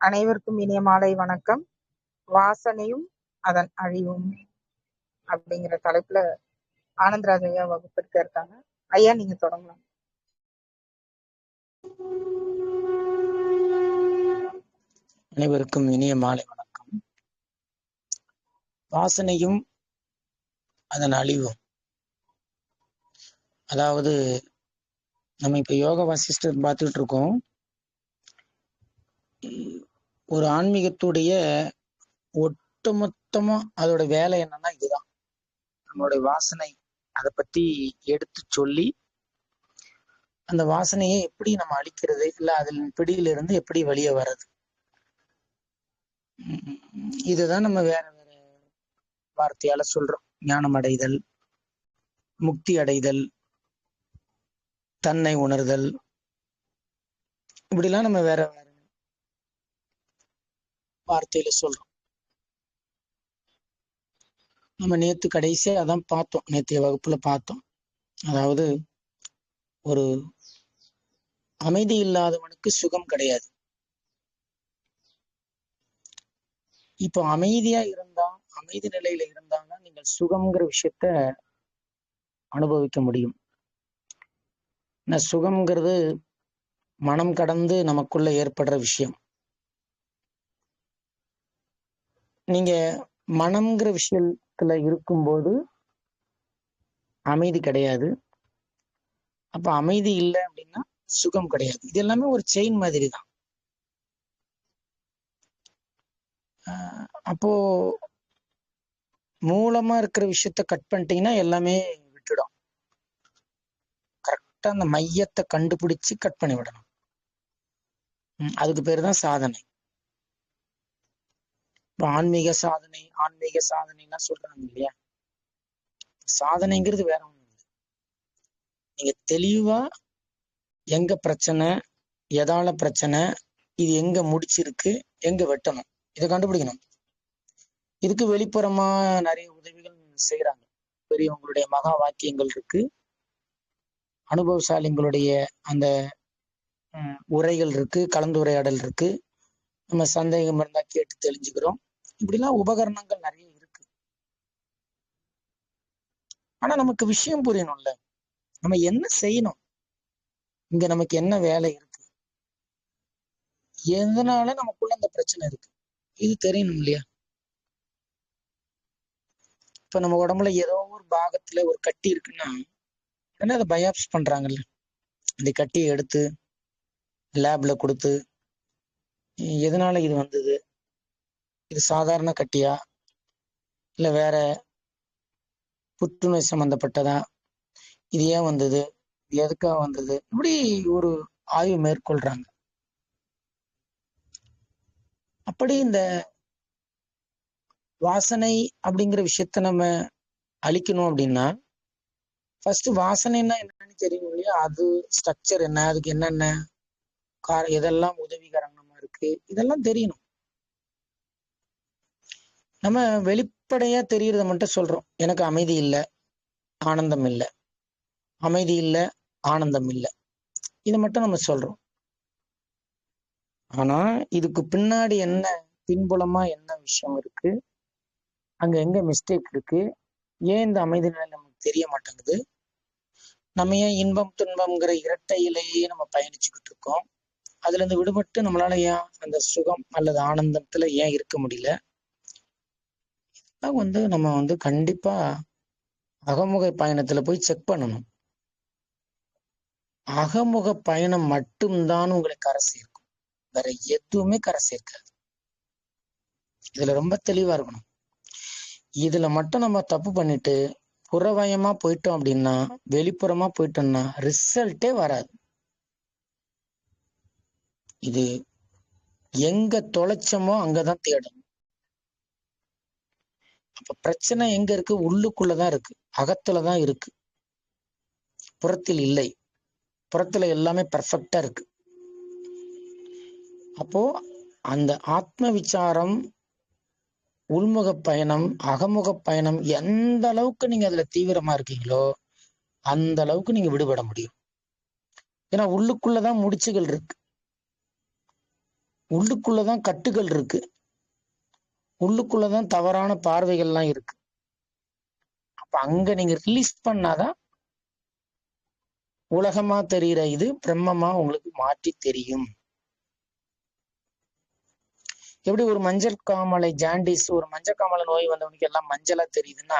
அனைவருக்கும் இனிய மாலை வணக்கம். வாசனையும் அதன் அழிவும் அப்படிங்கிற தலைப்புல ஆனந்தராஜ் ஐயா வகுப்பெடுக்க இருக்காங்க. ஐயா, நீங்க தொடங்கலாம். அனைவருக்கும் இனிய மாலை வணக்கம். வாசனையும் அதன் அழிவும், அதாவது நம்ம இப்ப யோக வாசிஸ்டர் பார்த்துட்டு இருக்கோம். ஒரு ஆன்மீகத்துடைய ஒட்டுமொத்தமா அதோட வேலை என்னன்னா இதுதான். நம்மளுடைய வாசனை அதை பத்தி எடுத்து சொல்லி அந்த வாசனையை எப்படி நம்ம அழிக்கிறது, இல்ல அதில் பிடியிலிருந்து எப்படி வெளியே வர்றது, இதுதான் நம்ம வேற வேற வார்த்தையால சொல்றோம். ஞானம் அடைதல், முக்தி அடைதல், தன்னை உணர்தல், இப்படிலாம் நம்ம வேற வேற வார்த்தையில சொல்றோம். நம்ம நேத்து கடைசியா அதான் பார்த்தோம், நேற்றைய வகுப்புல பார்த்தோம். அதாவது ஒரு அமைதி இல்லாதவனுக்கு சுகம் கிடையாது. இப்போ அமைதியா இருந்தா, அமைதி நிலையில இருந்தாங்கன்னா நீங்கள் சுகம்ங்கிற விஷயத்த அனுபவிக்க முடியும். சுகம்ங்கிறது மனம் கடந்து நமக்குள்ள ஏற்படுற விஷயம். நீங்க மனம்ங்கிற விஷயத்துல இருக்கும்போது அமைதி கிடையாது. அப்ப அமைதி இல்லை அப்படின்னா சுகம் கிடையாது. இது எல்லாமே ஒரு செயின் மாதிரி தான். அப்போ மூலமா இருக்கிற விஷயத்த கட் பண்ணிட்டீங்கன்னா எல்லாமே விட்டுடும். கரெக்டா அந்த மையத்தை கண்டுபிடிச்சு கட் பண்ணி விடணும். அதுக்கு பேரு தான் சாதனை. இப்போ ஆன்மீக சாதனைலாம் சொல்றாங்க இல்லையா? சாதனைங்கிறது வேற ஒண்ணும் இல்லை. நீங்க தெளிவா எங்க பிரச்சனை, எதால பிரச்சனை, இது எங்க முடிச்சிருக்கு, எங்க வெட்டணும், இதை கண்டுபிடிக்கணும். இதுக்கு வெளிப்புறமா நிறைய உதவிகள் செய்யறாங்க. பெரியவங்களுடைய மகா வாக்கியங்கள் இருக்கு, அனுபவசாலிங்களுடைய அந்த உரைகள் இருக்கு, கலந்துரையாடல் இருக்கு, நம்ம சந்தேகம் இருந்தா கேட்டு தெரிஞ்சுக்கிறோம். இப்படிலாம் உபகரணங்கள் நிறைய இருக்கு. ஆனா நமக்கு விஷயம் புரியணும்ல, நம்ம என்ன செய்யணும், இங்க நமக்கு என்ன வேலை இருக்கு, எதனால நமக்குள்ள அந்த பிரச்சனை இருக்கு, இது தெரியணும் இல்லையா? இப்ப நம்ம உடம்புல ஏதோ ஒரு பாகத்துல ஒரு கட்டி இருக்குன்னா உடனே அதை பயாப்ஸ் பண்றாங்கல்ல. இந்த கட்டியை எடுத்து லேப்ல கொடுத்து எதனால இது வந்தது, இது சாதாரண கட்டியா இல்ல வேற புற்றுநோய் சம்பந்தப்பட்டதா, இது ஏன் வந்தது, எதுக்காக வந்தது, இப்படி ஒரு ஆய்வு மேற்கொள்றாங்க. அப்படி இந்த வாசனை அப்படிங்கிற விஷயத்த நம்ம அழிக்கணும் அப்படின்னா ஃபர்ஸ்ட் வாசனைன்னா என்னன்னு தெரியணும் இல்லையா? அது ஸ்ட்ரக்சர் என்ன, அதுக்கு என்னென்ன எதெல்லாம் உதவிகரமா இருக்கு, இதெல்லாம் தெரியணும். நம்ம வெளிப்படையா தெரியறத மட்டும் சொல்றோம். எனக்கு அமைதி இல்லை, ஆனந்தம் இல்லை, அமைதி இல்லை, ஆனந்தம் இல்லை, இதை மட்டும் நம்ம சொல்றோம். ஆனா இதுக்கு பின்னாடி என்ன, பின்புலமா என்ன விஷயம் இருக்கு, அங்க எங்க மிஸ்டேக் இருக்கு, ஏன் இந்த அமைதி நிலை நமக்கு தெரிய மாட்டேங்குது, நம்ம ஏன் இன்பம் துன்பம்ங்கிற இரட்டையிலேயே நம்ம பயணிச்சுக்கிட்டு இருக்கோம், அதுல இருந்து விடுபட்டு நம்மளால ஏன் அந்த சுகம் அல்லது ஆனந்தத்துல ஏன் இருக்க முடியல, இதெல்லாம் நம்ம கண்டிப்பா அகமுக பயணத்துல போய் செக் பண்ணணும். அகமுக பயணம் மட்டும்தான் உங்களை கரை சேர்க்கும், வேற எதுவுமே கரை சேர்க்காது. இதுல ரொம்ப தெளிவா இருக்கணும். இதுல மட்டும் நம்ம தப்பு பண்ணிட்டு புறவயமா போயிட்டோம் அப்படின்னா, வெளிப்புறமா போயிட்டோம்னா ரிசல்ட்டே வராது. இது எங்க தொலைச்சமோ அங்கதான் தேடணும். அப்ப பிரச்சனை எங்க இருக்கு, உள்ளுக்குள்ளதான் இருக்கு, அகத்துலதான் இருக்கு, புறத்தில் இல்லை. புறத்துல எல்லாமே பெர்ஃபெக்டா இருக்கு. அப்போ அந்த ஆத்ம விசாரம், உள்முக பயணம், அகமுக பயணம் எந்த அளவுக்கு நீங்க அதுல தீவிரமா இருக்கீங்களோ அந்த அளவுக்கு நீங்க விடுபட முடியும். ஏன்னா உள்ளுக்குள்ளதான் முடிச்சுகள் இருக்கு. உள்ளுக்குள்ளதான் கட்டுகள் இருக்கு, உள்ளுக்குள்ளதான் தவறான பார்வைகள்லாம் இருக்கு. அப்ப அங்க நீங்க ரிலீஸ் பண்ணாதான் உலகமா தெரிகிற இது பிரம்மமா உங்களுக்கு மாற்றி தெரியும். எப்படி ஒரு மஞ்சள் காமாலை ஜாண்டிஸ், ஒரு மஞ்சள் காமாலை நோய் வந்தவனுக்கு எல்லாம் மஞ்சளா தெரியுதுன்னா,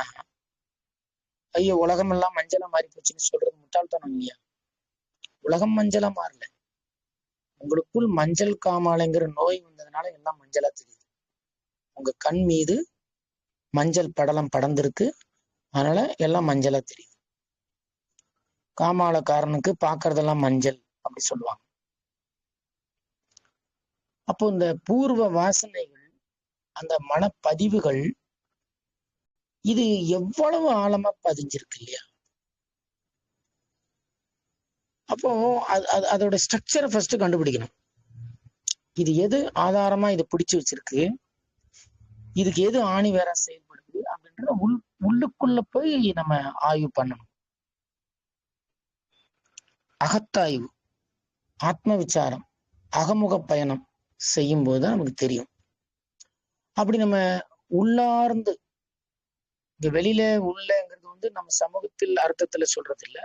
ஐயோ உலகம் எல்லாம் மஞ்சளா மாறி போச்சுன்னு சொல்றது முட்டாள்தனம் இல்லையா? உலகம் மஞ்சளா மாறல, உங்களுக்குள் மஞ்சள் காமாலைங்கிற நோய் வந்ததுனால எல்லாம் மஞ்சளா தெரியுது. உங்க கண் மீது மஞ்சள் படலம் படர்ந்திருக்கு, அதனால எல்லாம் மஞ்சளா தெரியுது. காமாலக்காரனுக்கு பாக்குறதெல்லாம் மஞ்சள் அப்படி சொல்லுவாங்க. அப்போ இந்த பூர்வ வாசனைகள், அந்த மனப்பதிவுகள், இது எவ்வளவு ஆழமா பதிஞ்சிருக்கு இல்லையா? அப்போ அதோட ஸ்ட்ரக்சரை ஃபர்ஸ்ட் கண்டுபிடிக்கணும். இது எது ஆதாரமா இது பிடிச்சு வச்சிருக்கு, இதுக்கு எது ஆணி வேற செயல்படுது அப்படின்ற உள்ளுக்குள்ள போய் நம்ம ஆய்வு பண்ணணும். அகத்தாய்வு, ஆத்ம விசாரம், அகமுக பயணம் செய்யும் போதுதான் நமக்கு தெரியும். அப்படி நம்ம உள்ளார்ந்து, இங்க வெளியில உள்ளங்கிறது நம்ம சமூகத்தில் அர்த்தத்துல சொல்றது இல்ல,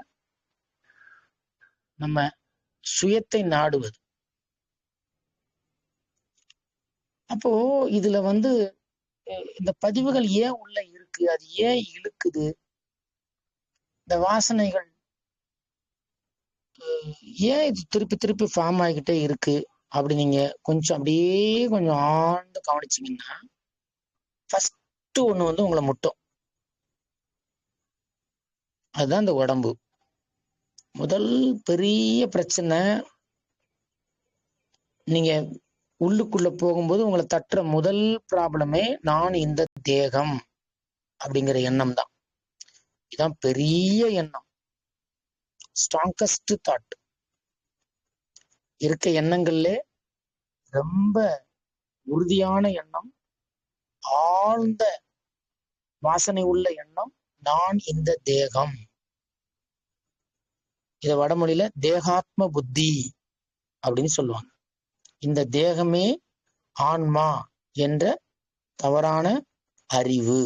நம்ம சுயத்தை நாடுவது. அப்போ இதுல இந்த பதிவுகள் ஏன் உள்ள இருக்கு, அது ஏன் இழுக்குது, இந்த வாசனைகள் ஏன் இது திருப்பி திருப்பி ஃபார்ம் ஆகிக்கிட்டே இருக்கு, அப்படி நீங்க அப்படியே கொஞ்சம் ஆழ்ந்து கவனிச்சீங்கன்னா ஃபர்ஸ்ட் ஒண்ணு உங்களை முட்டும். அதுதான் இந்த உடம்பு. முதல் பெரிய பிரச்சனை, நீங்க உள்ளுக்குள்ள போகும்போது உங்களை தட்டுற முதல் ப்ராப்ளமே நான் இந்த தேகம் அப்படிங்கிற எண்ணம் தான். இதுதான் பெரிய எண்ணம், ஸ்ட்ராங்கஸ்ட் தாட். இருக்க எண்ணங்கள்ல ரொம்ப உறுதியான எண்ணம், ஆழ்ந்த வாசனை உள்ள எண்ணம், நான் இந்த தேகம். இத வடமொழியில தேகாத்ம புத்தி அப்படின்னு சொல்லுவாங்க. இந்த தேகமே ஆன்மா என்ற தவறான அறிவு.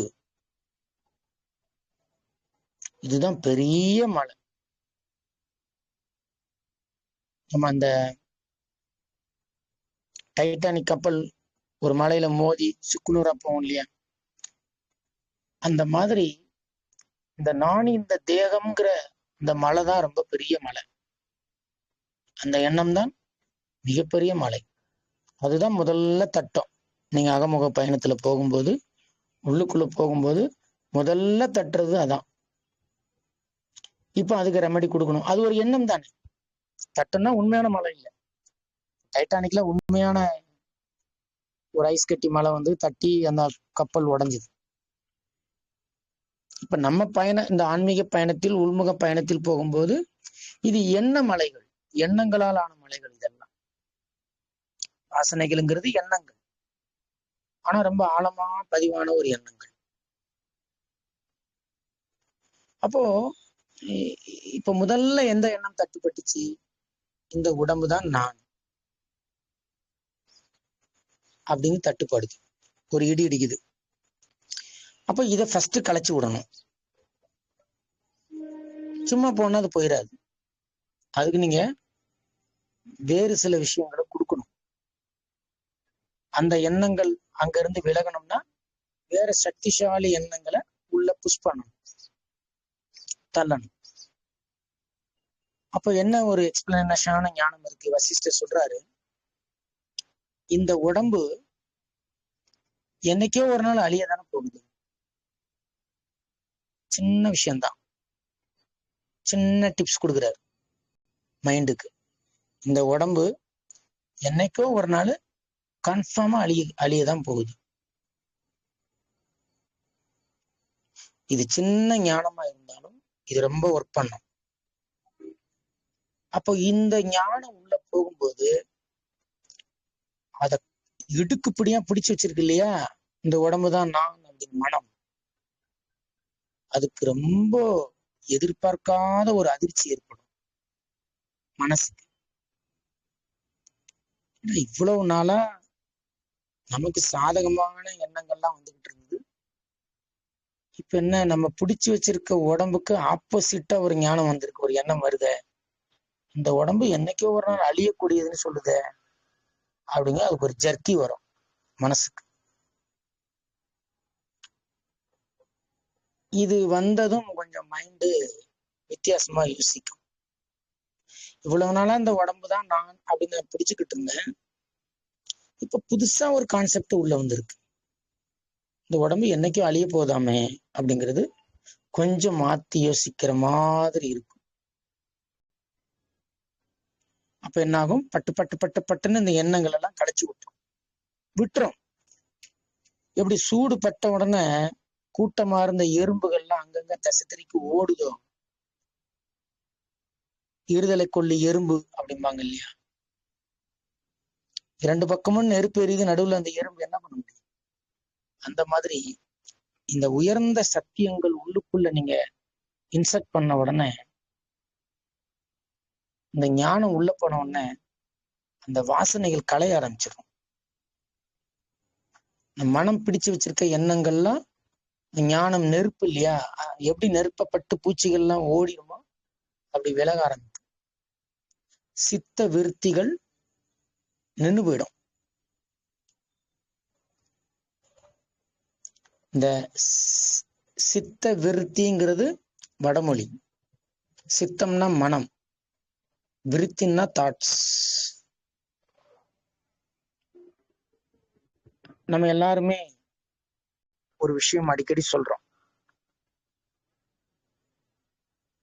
இதுதான் பெரிய மலை. நம்ம அந்த டைட்டானிக் கப்பல் ஒரு மலையில மோதி சுக்குநூறா போவோம் இல்லையா, அந்த மாதிரி இந்த நான் இந்த தேகம்ங்கிற இந்த மலை தான் ரொம்ப பெரிய மலை. அந்த எண்ணம் தான் மிகப்பெரிய மலை. அதுதான் முதல்ல தட்டம். நீங்க அகமுக பயணத்துல போகும்போது, உள்ளுக்குள்ள போகும்போது முதல்ல தட்டுறது அதான். இப்ப அதுக்கு ரெமெடி கொடுக்கணும். அது ஒரு எண்ணம் தானே. தட்டம்னா உண்மையான மலை இல்லை. டைட்டானிக்ல உண்மையான ஒரு ஐஸ் கட்டி மலை தட்டி அந்த கப்பல் உடைஞ்சது. இப்ப நம்ம பயணம், இந்த ஆன்மீக பயணத்தில், உள்முக பயணத்தில் போகும்போது இது எண்ண மலைகள், எண்ணங்களால் ஆன மலைகள். இதெல்லாம் வாசனைகள்ங்கிறது எண்ணங்கள், ஆனா ரொம்ப ஆழமா பதிவான ஒரு எண்ணங்கள். அப்போ இப்ப முதல்ல எந்த எண்ணம் தட்டுப்பட்டுச்சு? இந்த உடம்பு தான் நான் அப்படின்னு தட்டுப்படுது. ஒரு இடி இடிக்குது. அப்ப இதை ஃபர்ஸ்ட் களைச்சு விடணும். சும்மா போனா அது போயிடாது. அதுக்கு நீங்க வேறு சில விஷயங்களை கொடுக்கணும். அந்த எண்ணங்கள் அங்க இருந்து விலகணும்னா வேற சக்திசாலி எண்ணங்களை உள்ள புஷ் பண்ணணும், தள்ளணும். அப்ப என்ன ஒரு எக்ஸ்பிளனேஷனான ஞானம் இருக்கு. வசிஷ்டர் சொல்றாரு, இந்த உடம்பு என்னைக்கோ ஒரு நாள் அழியதானே போகுது. சின்ன விஷயம்தான், சின்ன டிப்ஸ் கொடுக்குறாரு மைண்டுக்கு. இந்த உடம்பு என்னைக்கோ ஒரு நாள் கன்ஃபார்மா அழியதான் போகுது. இது சின்ன ஞானமா இருந்தாலும் இது ரொம்ப ஒர்க் பண்ணும். அப்போ இந்த ஞானம் உள்ள போகும்போது அத இடுக்குப்படியா பிடிச்சு வச்சிருக்கு இல்லையா, இந்த உடம்புதான் நான் அப்படின்னு மனம். அதுக்கு ரொம்ப எதிர்பார்க்காத ஒரு அதிர்ச்சி ஏற்படும் மனசுக்கு. இவ்வளவு நாளா நமக்கு சாதகமான எண்ணங்கள்லாம் வந்துகிட்டு இருந்தது. இப்ப என்ன, நம்ம பிடிச்சு வச்சிருக்க உடம்புக்கு ஆப்போசிட்டா ஒரு ஞானம் வந்திருக்கு, ஒரு எண்ணம் வருது. இந்த உடம்பு என்னைக்கோ ஒரு நாள் அழியக்கூடியதுன்னு சொல்லுது அப்படிங்க. அதுக்கு ஒரு ஜர்க்கி வரும் மனசுக்கு. இது வந்ததும் கொஞ்சம் மைண்டு வித்தியாசமா யோசிக்கும். இவ்வளவு நாளா இந்த உடம்பு தான் நான் அப்படின்னு நான் பிடிச்சுக்கிட்டு இருந்தேன். இப்ப புதுசா ஒரு கான்செப்ட் உள்ள வந்திருக்கு. இந்த உடம்பு என்னைக்கும் அழிய போதாமே அப்படிங்கிறது கொஞ்சம் மாத்தி யோசிக்கிற மாதிரி இருக்கும். அப்ப என்ன ஆகும், பட்டு பட்டு பட்டு பட்டுன்னு இந்த எண்ணங்கள் எல்லாம் களைச்சு விட்டுரும். எப்படி சூடு பட்ட உடனே கூட்டமா இருந்த எறும்புகள்லாம் அங்கங்க தசைத்தறிக்கு ஓடுதோ, இருதலை கொல்லி எறும்பு அப்படிம்பாங்க இல்லையா. இரண்டு பக்கமும் நெருப்பு எரியுது, நடுவுல அந்த எறும்பு என்ன பண்ண முடியும்? அந்த மாதிரி இந்த உயர்ந்த சத்தியங்கள் உள்ளுக்குள்ள நீங்க இன்சர்ட் பண்ண உடனே, இந்த ஞானம் உள்ள போன உடனே அந்த வாசனைகள் களைய ஆரம்பிச்சிடும். இந்த மனம் பிடிச்சு வச்சிருக்க எண்ணங்கள்லாம், ஞானம் நெருப்பு இல்லையா, எப்படி நெருப்பப்பட்டு பூச்சிகள்லாம் ஓடிடுமோ அப்படி விலக ஆரம்பிக்கும். சித்த விருத்திகள் நின்று போயிடும். இந்த சித்த விருத்திங்கிறது வடமொழி. சித்தம்னா மனம், விருத்தின்னா தாட்ஸ். நம்ம எல்லாருமே ஒரு விஷயம் அடிக்கடி சொல்றோம்,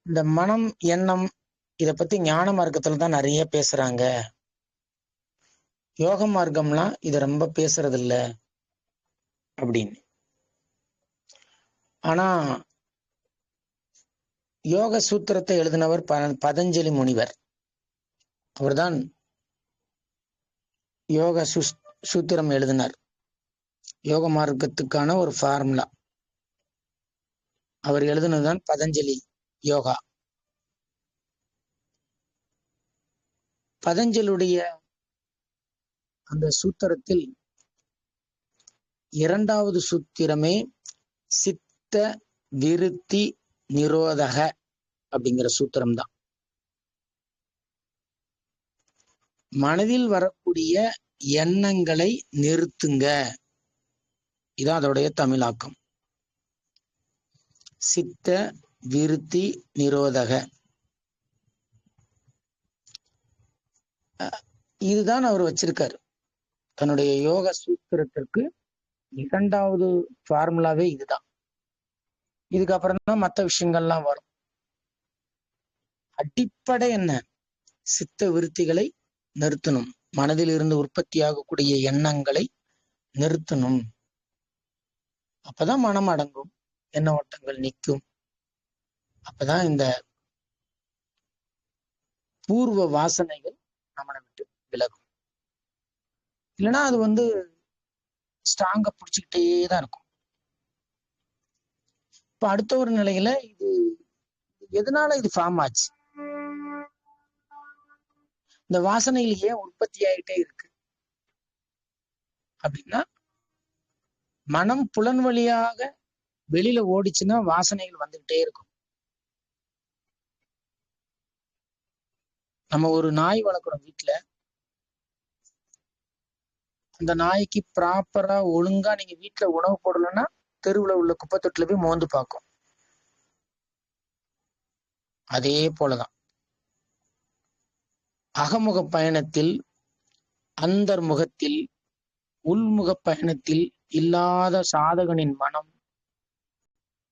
இந்த மனம் எண்ணம் இத பத்தி ஞான மார்க்கத்துல தான் நிறைய பேசுறாங்க, யோக மார்க்கம்லாம் இத ரொம்ப பேசுறது இல்ல அப்படின்னு. ஆனா யோக சூத்திரத்தை எழுதினவர் பதஞ்சலி முனிவர். அவர்தான் யோக சூத்திரம் எழுதினார். யோக மார்க்கத்துக்கான ஒரு ஃபார்முலா அவர் எழுதினதுதான் பதஞ்சலி யோகா. பதஞ்சலியுடைய அந்த சூத்திரத்தில் இரண்டாவது சூத்திரமே சித்த விருத்தி நிரோதக அப்படிங்கிற சூத்திரம் தான். மனதில் வரக்கூடிய எண்ணங்களை நிறுத்துங்க, இதான் அதோடைய தமிழாக்கம். சித்த விருத்தி நிரோதக, இதுதான் அவர் வச்சிருக்காரு தன்னுடைய யோக சூத்திரத்திற்கு. இரண்டாவது ஃபார்முலாவே இதுதான். இதுக்கப்புறம் தான் மற்ற விஷயங்கள்லாம் வரும். அடிப்படை என்ன, சித்த விருத்திகளை நிறுத்தணும், மனதில் இருந்து உற்பத்தி ஆகக்கூடிய எண்ணங்களை நிறுத்தணும். அப்பதான் மனம் அடங்கும், எண்ண ஓட்டங்கள் நிற்கும். அப்பதான் இந்த பூர்வ வாசனைகள் நம்மளை விட்டு விலகும். இல்லைன்னா அது ஸ்ட்ராங்கா பிடிச்சுக்கிட்டே தான் இருக்கும். இப்ப அடுத்த ஒரு நிலையில இது எதனால இது ஃபார்ம் ஆச்சு, இந்த வாசனைகள் ஏன் உற்பத்தி ஆகிட்டே இருக்கு அப்படின்னா, மனம் புலன் வழியாக வெளியில ஓடிச்சுன்னா வாசனைகள் வந்துகிட்டே இருக்கும். நம்ம ஒரு நாய் வளர்க்குறோம் வீட்டுல, அந்த நாய்க்கு ப்ராப்பரா ஒழுங்கா நீங்க வீட்டுல உணவு போடலன்னா தெருவுல உள்ள குப்பை தொட்டில போய் மோந்து பார்க்கும். அதே போலதான் அகமுக பயணத்தில், அந்தர்முகத்தில், உள்முக பயணத்தில் இல்லாத சாதகனின் மனம்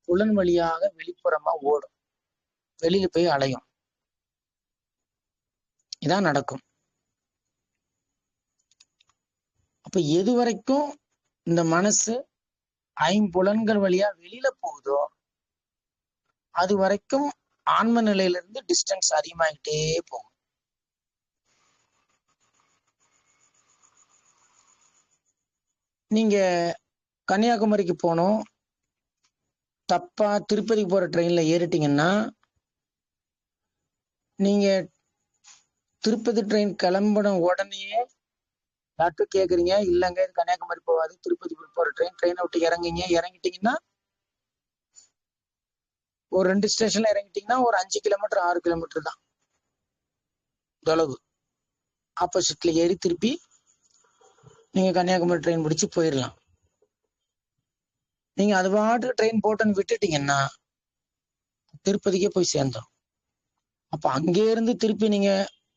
புலன் வழியாக வெளிப்புறமா ஓடும், வெளியில போய் அலையும். இதான் நடக்கும். அப்ப எது வரைக்கும் இந்த மனசு ஐம்புலன்கள் வழியா வெளியில போகுதோ அது வரைக்கும் ஆன்ம நிலையிலிருந்து டிஸ்டன்ஸ் அதிகமாகிட்டே போகும். நீங்க கன்னியாகுமரிக்கு போனோம், தப்பா திருப்பதிக்கு போற ட்ரெயின்ல ஏறிட்டீங்கன்னா, நீங்க திருப்பதி ட்ரெயின் கிளம்பின உடனே யார்ட்டும் கேக்குறீங்க, இல்லைங்க இது கன்னியாகுமரி போகாது, திருப்பதி போற ட்ரெயினை விட்டு இறங்கிட்டீங்கன்னா ஒரு 2 ஸ்டேஷன்ல இறங்கிட்டீங்கன்னா ஒரு 5 கிலோமீட்டர் 6 கிலோமீட்டர் தான் தொலைவு. ஆப்போசிட்ல ஏறி திருப்பி நீங்க கன்னியாகுமரி ட்ரெயின் பிடிச்சு போயிடலாம். நீங்க அது பாட்டுக்கு ட்ரெயின் போட்டுன்னு விட்டுட்டீங்கன்னா திருப்பதிக்கே போய் சேர்ந்தோம். அப்ப அங்கே இருந்து திருப்பி நீங்க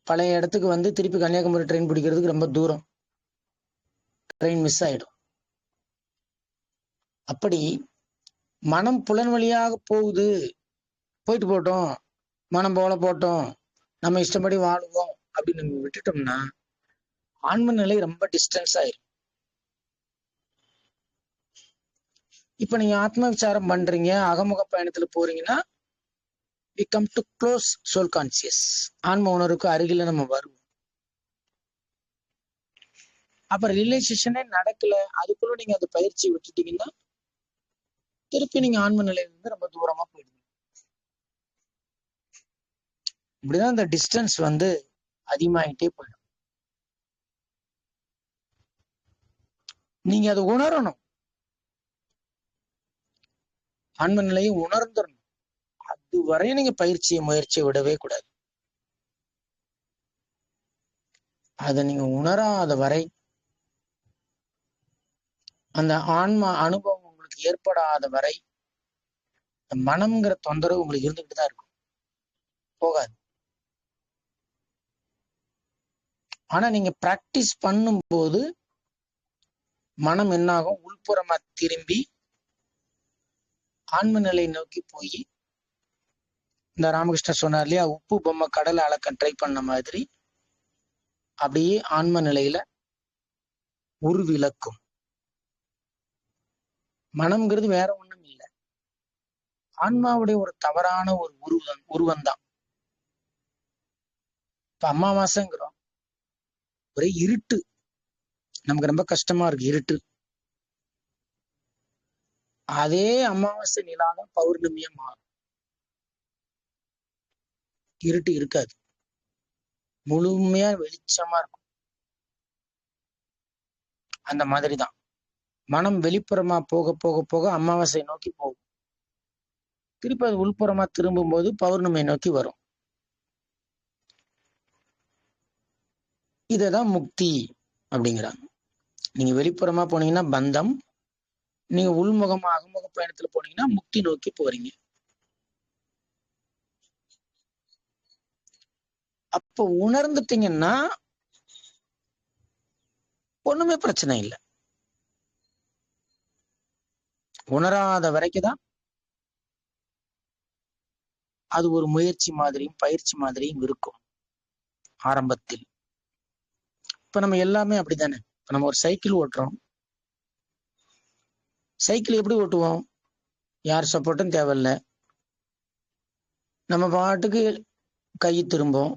பழைய இடத்துக்கு வந்து திருப்பி கன்னியாகுமரி ட்ரெயின் பிடிக்கிறதுக்கு ரொம்ப தூரம், ட்ரெயின் மிஸ் ஆயிடும். அப்படி மனம் புலன் வழியாக போகுது, போயிட்டு போட்டோம், மனம் போல போட்டோம், நம்ம இஷ்டப்படி வாழுவோம் அப்படின்னு நம்ம விட்டுட்டோம்னா ஆன்ம நிலை ரொம்ப டிஸ்டன்ஸ் ஆயிரும். இப்ப நீங்க ஆத்ம விசாரம் பண்றீங்க, அகமுக பயணத்துல போறீங்கன்னா we come to close soul conscious, ஆன்ம உணர்வுக்கு அருகில நம்ம வருவோம். அப்ப ரியலைசேஷனே நடக்கல, அதுக்குள்ள நீங்க அந்த பயிற்சி விட்டுட்டீங்கன்னா திருப்பி நீங்க ஆன்ம நிலையில இருந்து ரொம்ப தூரமா போயிடுவீங்க. இப்படிதான் இந்த டிஸ்டன்ஸ் வந்து அதிகமாயிட்டே போயிடும். நீங்க அதை உணரணும், ஆன்ம நிலையை உணர்ந்துடணும். அதுவரை நீங்க முயற்சியை விடவே கூடாது. அதை நீங்க உணராத வரை, அந்த ஆன்ம அனுபவம் உங்களுக்கு ஏற்படாத வரை மனம்ங்கிற தொந்தரவு உங்களுக்கு இருந்துகிட்டு தான் இருக்கும், போகாது. ஆனா நீங்க பிராக்டிஸ் பண்ணும்போது மனம் என்னாகும், உள்புறமா திரும்பி ஆன்ம நிலை நோக்கி போய், இந்த ராமகிருஷ்ணர் சொன்னார் இல்லையா, உப்பு பொம்மை கடலை அளக்க ட்ரை பண்ண மாதிரி அப்படியே ஆன்ம நிலையில உருவிளக்கும். மனம்ங்கிறது வேற ஒண்ணும் இல்லை, ஆன்மாவுடைய ஒரு தவறான ஒரு உருவம் தான். இப்ப அமாவாசைங்கிறோம், ஒரே இருட்டு, நமக்கு ரொம்ப கஷ்டமா இருக்கு இருட்டு. அதே அமாவாசை நிலாதான் பௌர்ணமியா மாறும், இருட்டு இருக்காது, முழுமையா வெளிச்சமா இருக்கும். அந்த மாதிரிதான் மனம் வெளிப்புறமா போக போக போக அமாவாசை நோக்கி போகும், திருப்பி அது உள்புறமா திரும்பும் போது பௌர்ணமியை நோக்கி வரும். இததான் முக்தி அப்படிங்கிறாங்க. நீங்க வெளிப்புறமா போனீங்கன்னா பந்தம், நீங்க உள்முகமா அகமுக பயணத்துல போனீங்கன்னா முக்தி நோக்கி போறீங்க. அப்ப உணர்ந்துட்டீங்கன்னா ஒண்ணுமே பிரச்சனை இல்லை. உணராத வரைக்கும்தான் அது ஒரு முயற்சி மாதிரியும் பயிற்சி மாதிரியும் இருக்கும் ஆரம்பத்தில். இப்ப நம்ம எல்லாமே அப்படித்தானே. இப்ப நம்ம ஒரு சைக்கிள் ஓட்டுறோம், சைக்கிள் எப்படி ஓட்டுவோம், யார் சப்போர்ட்டும் தேவையில்ல, நம்ம பாட்டுக்கு கை திரும்போம்,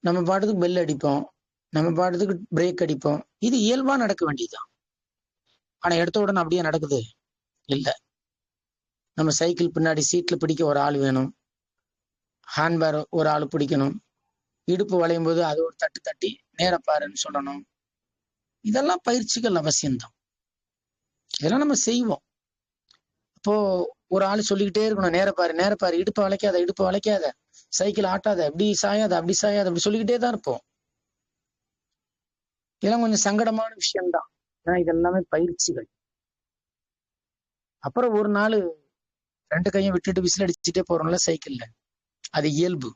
நம்ம பாட்டுக்கு பெல் அடிப்போம், நம்ம பாட்டுக்கு பிரேக் அடிப்போம். இது இயல்பா நடக்க வேண்டியதுதான். ஆனா எடுத்த உடனே அப்படியே நடக்குது இல்ல. நம்ம சைக்கிள் பின்னாடி சீட்ல பிடிக்க ஒரு ஆள் வேணும், ஹேண்ட்பேர் ஒரு ஆள் பிடிக்கணும், இடுப்பு வளையும் போது அது ஒரு தட்டு தட்டி நேரப்பாருன்னு சொல்லணும். இதெல்லாம் பயிற்சிகள் அவசியம்தான், இதெல்லாம் நம்ம செய்வோம். இப்போ ஒரு ஆள் சொல்லிக்கிட்டே இருக்கணும், நேரப்பாரு நேரப்பாரு, இடுப்பை வளைக்காத இடுப்பை வளைக்காத, சைக்கிள் ஆட்டாத, இப்படி சாயாத அப்படி சாயாத, அப்படி சொல்லிக்கிட்டே தான் இருப்போம். இதெல்லாம் கொஞ்சம் சங்கடமான விஷயம்தான், ஏன்னா இதெல்லாமே பயிற்சிகள். அப்புறம் ஒரு நாள் 2 கையும் விட்டுட்டு விசில் அடிச்சுட்டே போறோம்ல சைக்கிள்ல, அது இயல்பு.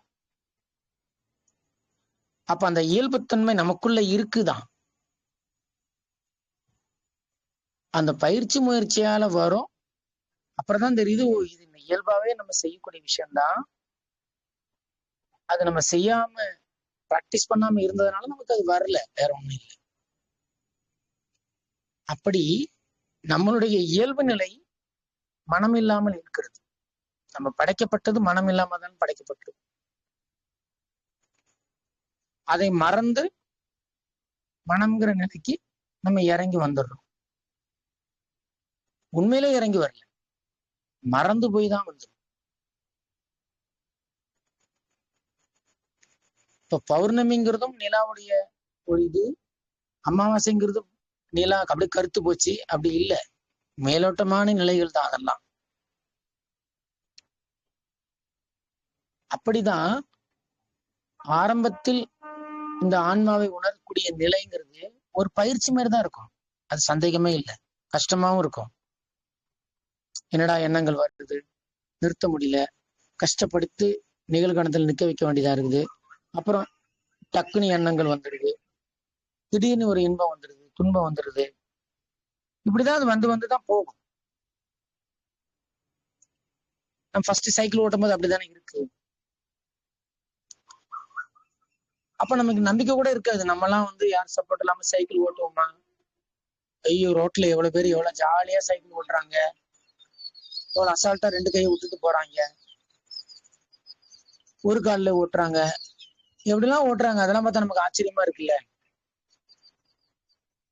அப்ப அந்த இயல்புத்தன்மை நமக்குள்ள இருக்குதான், அந்த பயிற்சி முயற்சியால வரும். அப்புறம் தான் தெரியுது, இது இயல்பாவே நம்ம செய்யக்கூடிய விஷயம்தான், அது நம்ம செய்யாம பிராக்டிஸ் பண்ணாம இருந்ததுனால நமக்கு அது வரல, வேற ஒண்ணும் இல்லை. அப்படி நம்மளுடைய இயல்பு நிலை மனம் இல்லாமல் இருக்கிறது. நம்ம படைக்கப்பட்டது மனம் இல்லாம தான் படைக்கப்பட்டது. அதை மறந்து மனம்ங்கிற நிலைக்கு நம்ம இறங்கி வந்துடுறோம். உண்மையிலே இறங்கி வரல, மறந்து போய் தான் வந்துடும். இப்ப பௌர்ணமிங்கிறதும் நிலாவுடைய ஒரு இது, அமாவாசைங்கிறது நிலா அப்படியே கருத்து போச்சு அப்படி இல்லை, மேலோட்டமான நிலைகள் தான் அதெல்லாம். அப்படிதான் ஆரம்பத்தில் இந்த ஆன்மாவை உணரக்கூடிய நிலைங்கிறது ஒரு பயிற்சி மாதிரி தான் இருக்கும். அது சந்தேகமே இல்லை. கஷ்டமாவும் இருக்கும். என்னடா எண்ணங்கள் வருது, நிறுத்த முடியல, கஷ்டப்படுத்தி நிகழ்காலத்தில் நிக்க வைக்க வேண்டியதா இருக்குது. அப்புறம் டக்குனு எண்ணங்கள் வந்துடுது, திடீர்னு ஒரு இன்பம் வந்துடுது, துன்பம் வந்துடுது. இப்படிதான் அது வந்து வந்துதான் போகும். நம்ம ஃபர்ஸ்ட் சைக்கிள் ஓட்டும் போது அப்படித்தானே இருக்கு. அப்ப நமக்கு நம்பிக்கை கூட இருக்காது. நம்மலாம் வந்து யார் சப்போர்ட் இல்லாம சைக்கிள் ஓட்டுவோமா? ஐயோ, ரோட்ல எவ்வளவு பேர் எவ்வளவு ஜாலியா சைக்கிள் ஓட்டுறாங்க, எவ்வளவு அசால்ட்டா 2 கையை விட்டுட்டு போறாங்க, ஒரு கால்ல ஓட்டுறாங்க, எப்படிலாம் ஓட்டுறாங்க. அதெல்லாம் பார்த்தா நமக்கு ஆச்சரியமா இருக்குல்ல.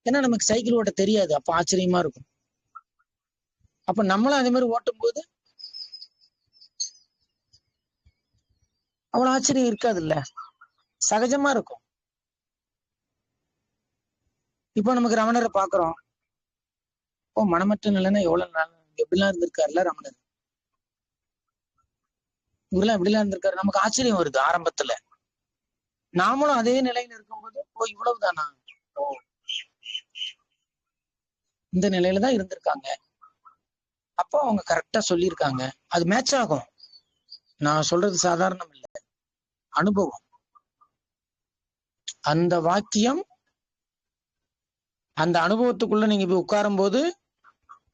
ஏன்னா நமக்கு சைக்கிள் ஓட்ட தெரியாது, அப்ப ஆச்சரியமா இருக்கும். அப்ப நம்மளும் அதே மாதிரி ஓட்டும் போது அவ்வளவு ஆச்சரியம் இருக்காது இல்ல, சகஜமா இருக்கும். இப்போ நமக்கு ரமணரை பாக்குறோம். ஓ, மனமற்ற நிலைன்னா எவ்வளவு நாள் எப்படிலாம் இருந்திருக்காருல்ல ரமணர், இவரெல்லாம் எப்படிலாம் இருந்திருக்காரு. நமக்கு ஆச்சரியம் வருது ஆரம்பத்துல. நாமளும் அதே நிலையில இருக்கும்போது ஓ இவ்வளவுதானா, ஓ இந்த நிலையில தான் இருந்திருக்காங்க. அப்போ அவங்க கரெக்டா சொல்லியிருக்காங்க, அது மேட்ச் ஆகும். நான் சொல்றது சாதாரணம் இல்லை, அனுபவம். அந்த வாக்கியம் அந்த அனுபவத்துக்குள்ள நீங்க போய் உட்காரும் போது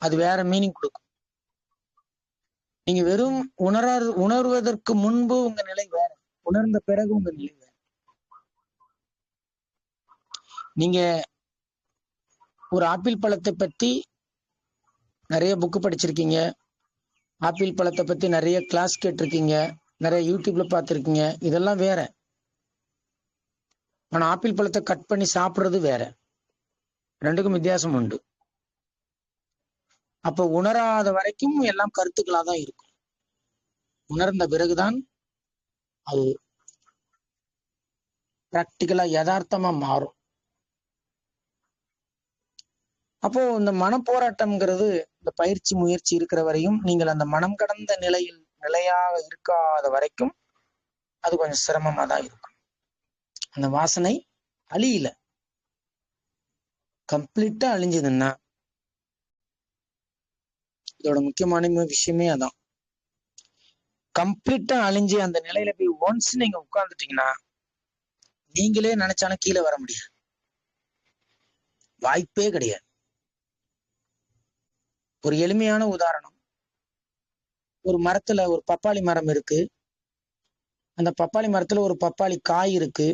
அது வேற மீனிங் கொடுக்கும். நீங்க வெறும் உணர்வதற்கு முன்பு உங்க நிலை வேற, உணர்ந்த பிறகு உங்க நிலை வேற. நீங்க ஒரு ஆப்பிள் பழத்தை பத்தி நிறைய புக்கு படிச்சிருக்கீங்க, ஆப்பிள் பழத்தை பத்தி நிறைய கிளாஸ் கேட்டிருக்கீங்க, நிறைய யூடியூப்ல பார்த்துருக்கீங்க, இதெல்லாம் வேற. ஆனா ஆப்பிள் பழத்தை கட் பண்ணி சாப்பிடுறது வேற. ரெண்டுக்கும் வித்தியாசம் உண்டு. அப்ப உணராத வரைக்கும் எல்லாம் கருத்துக்களா தான் இருக்கும். உணர்ந்த பிறகுதான் அது பிராக்டிக்கலா யதார்த்தமா மாறும். அப்போ இந்த மனப்போராட்டம்ங்கிறது, இந்த பயிற்சி முயற்சி இருக்கிற வரையும், நீங்கள் அந்த மனம் கடந்த நிலையில் நிலையாக இருக்காத வரைக்கும் அது கொஞ்சம் சிரமமா தான் இருக்கும். அந்த வாசனை அழியல, கம்ப்ளீட்டா அழிஞ்சதுன்னா, இதோட முக்கியமான விஷயமே அதான். கம்ப்ளீட்டா அழிஞ்சு அந்த நிலையில போய் ஒன்ஸ் நீங்க உட்கார்ந்துட்டீங்கன்னா நீங்களே நினைச்சாலும் கீழே வர முடியாது, வாய்ப்பே கிடையாது. ஒரு எளிமையான உதாரணம், ஒரு மரத்துல ஒரு பப்பாளி மரம் இருக்கு. அந்த பப்பாளி மரத்துல ஒரு பப்பாளி காய் இருக்கு.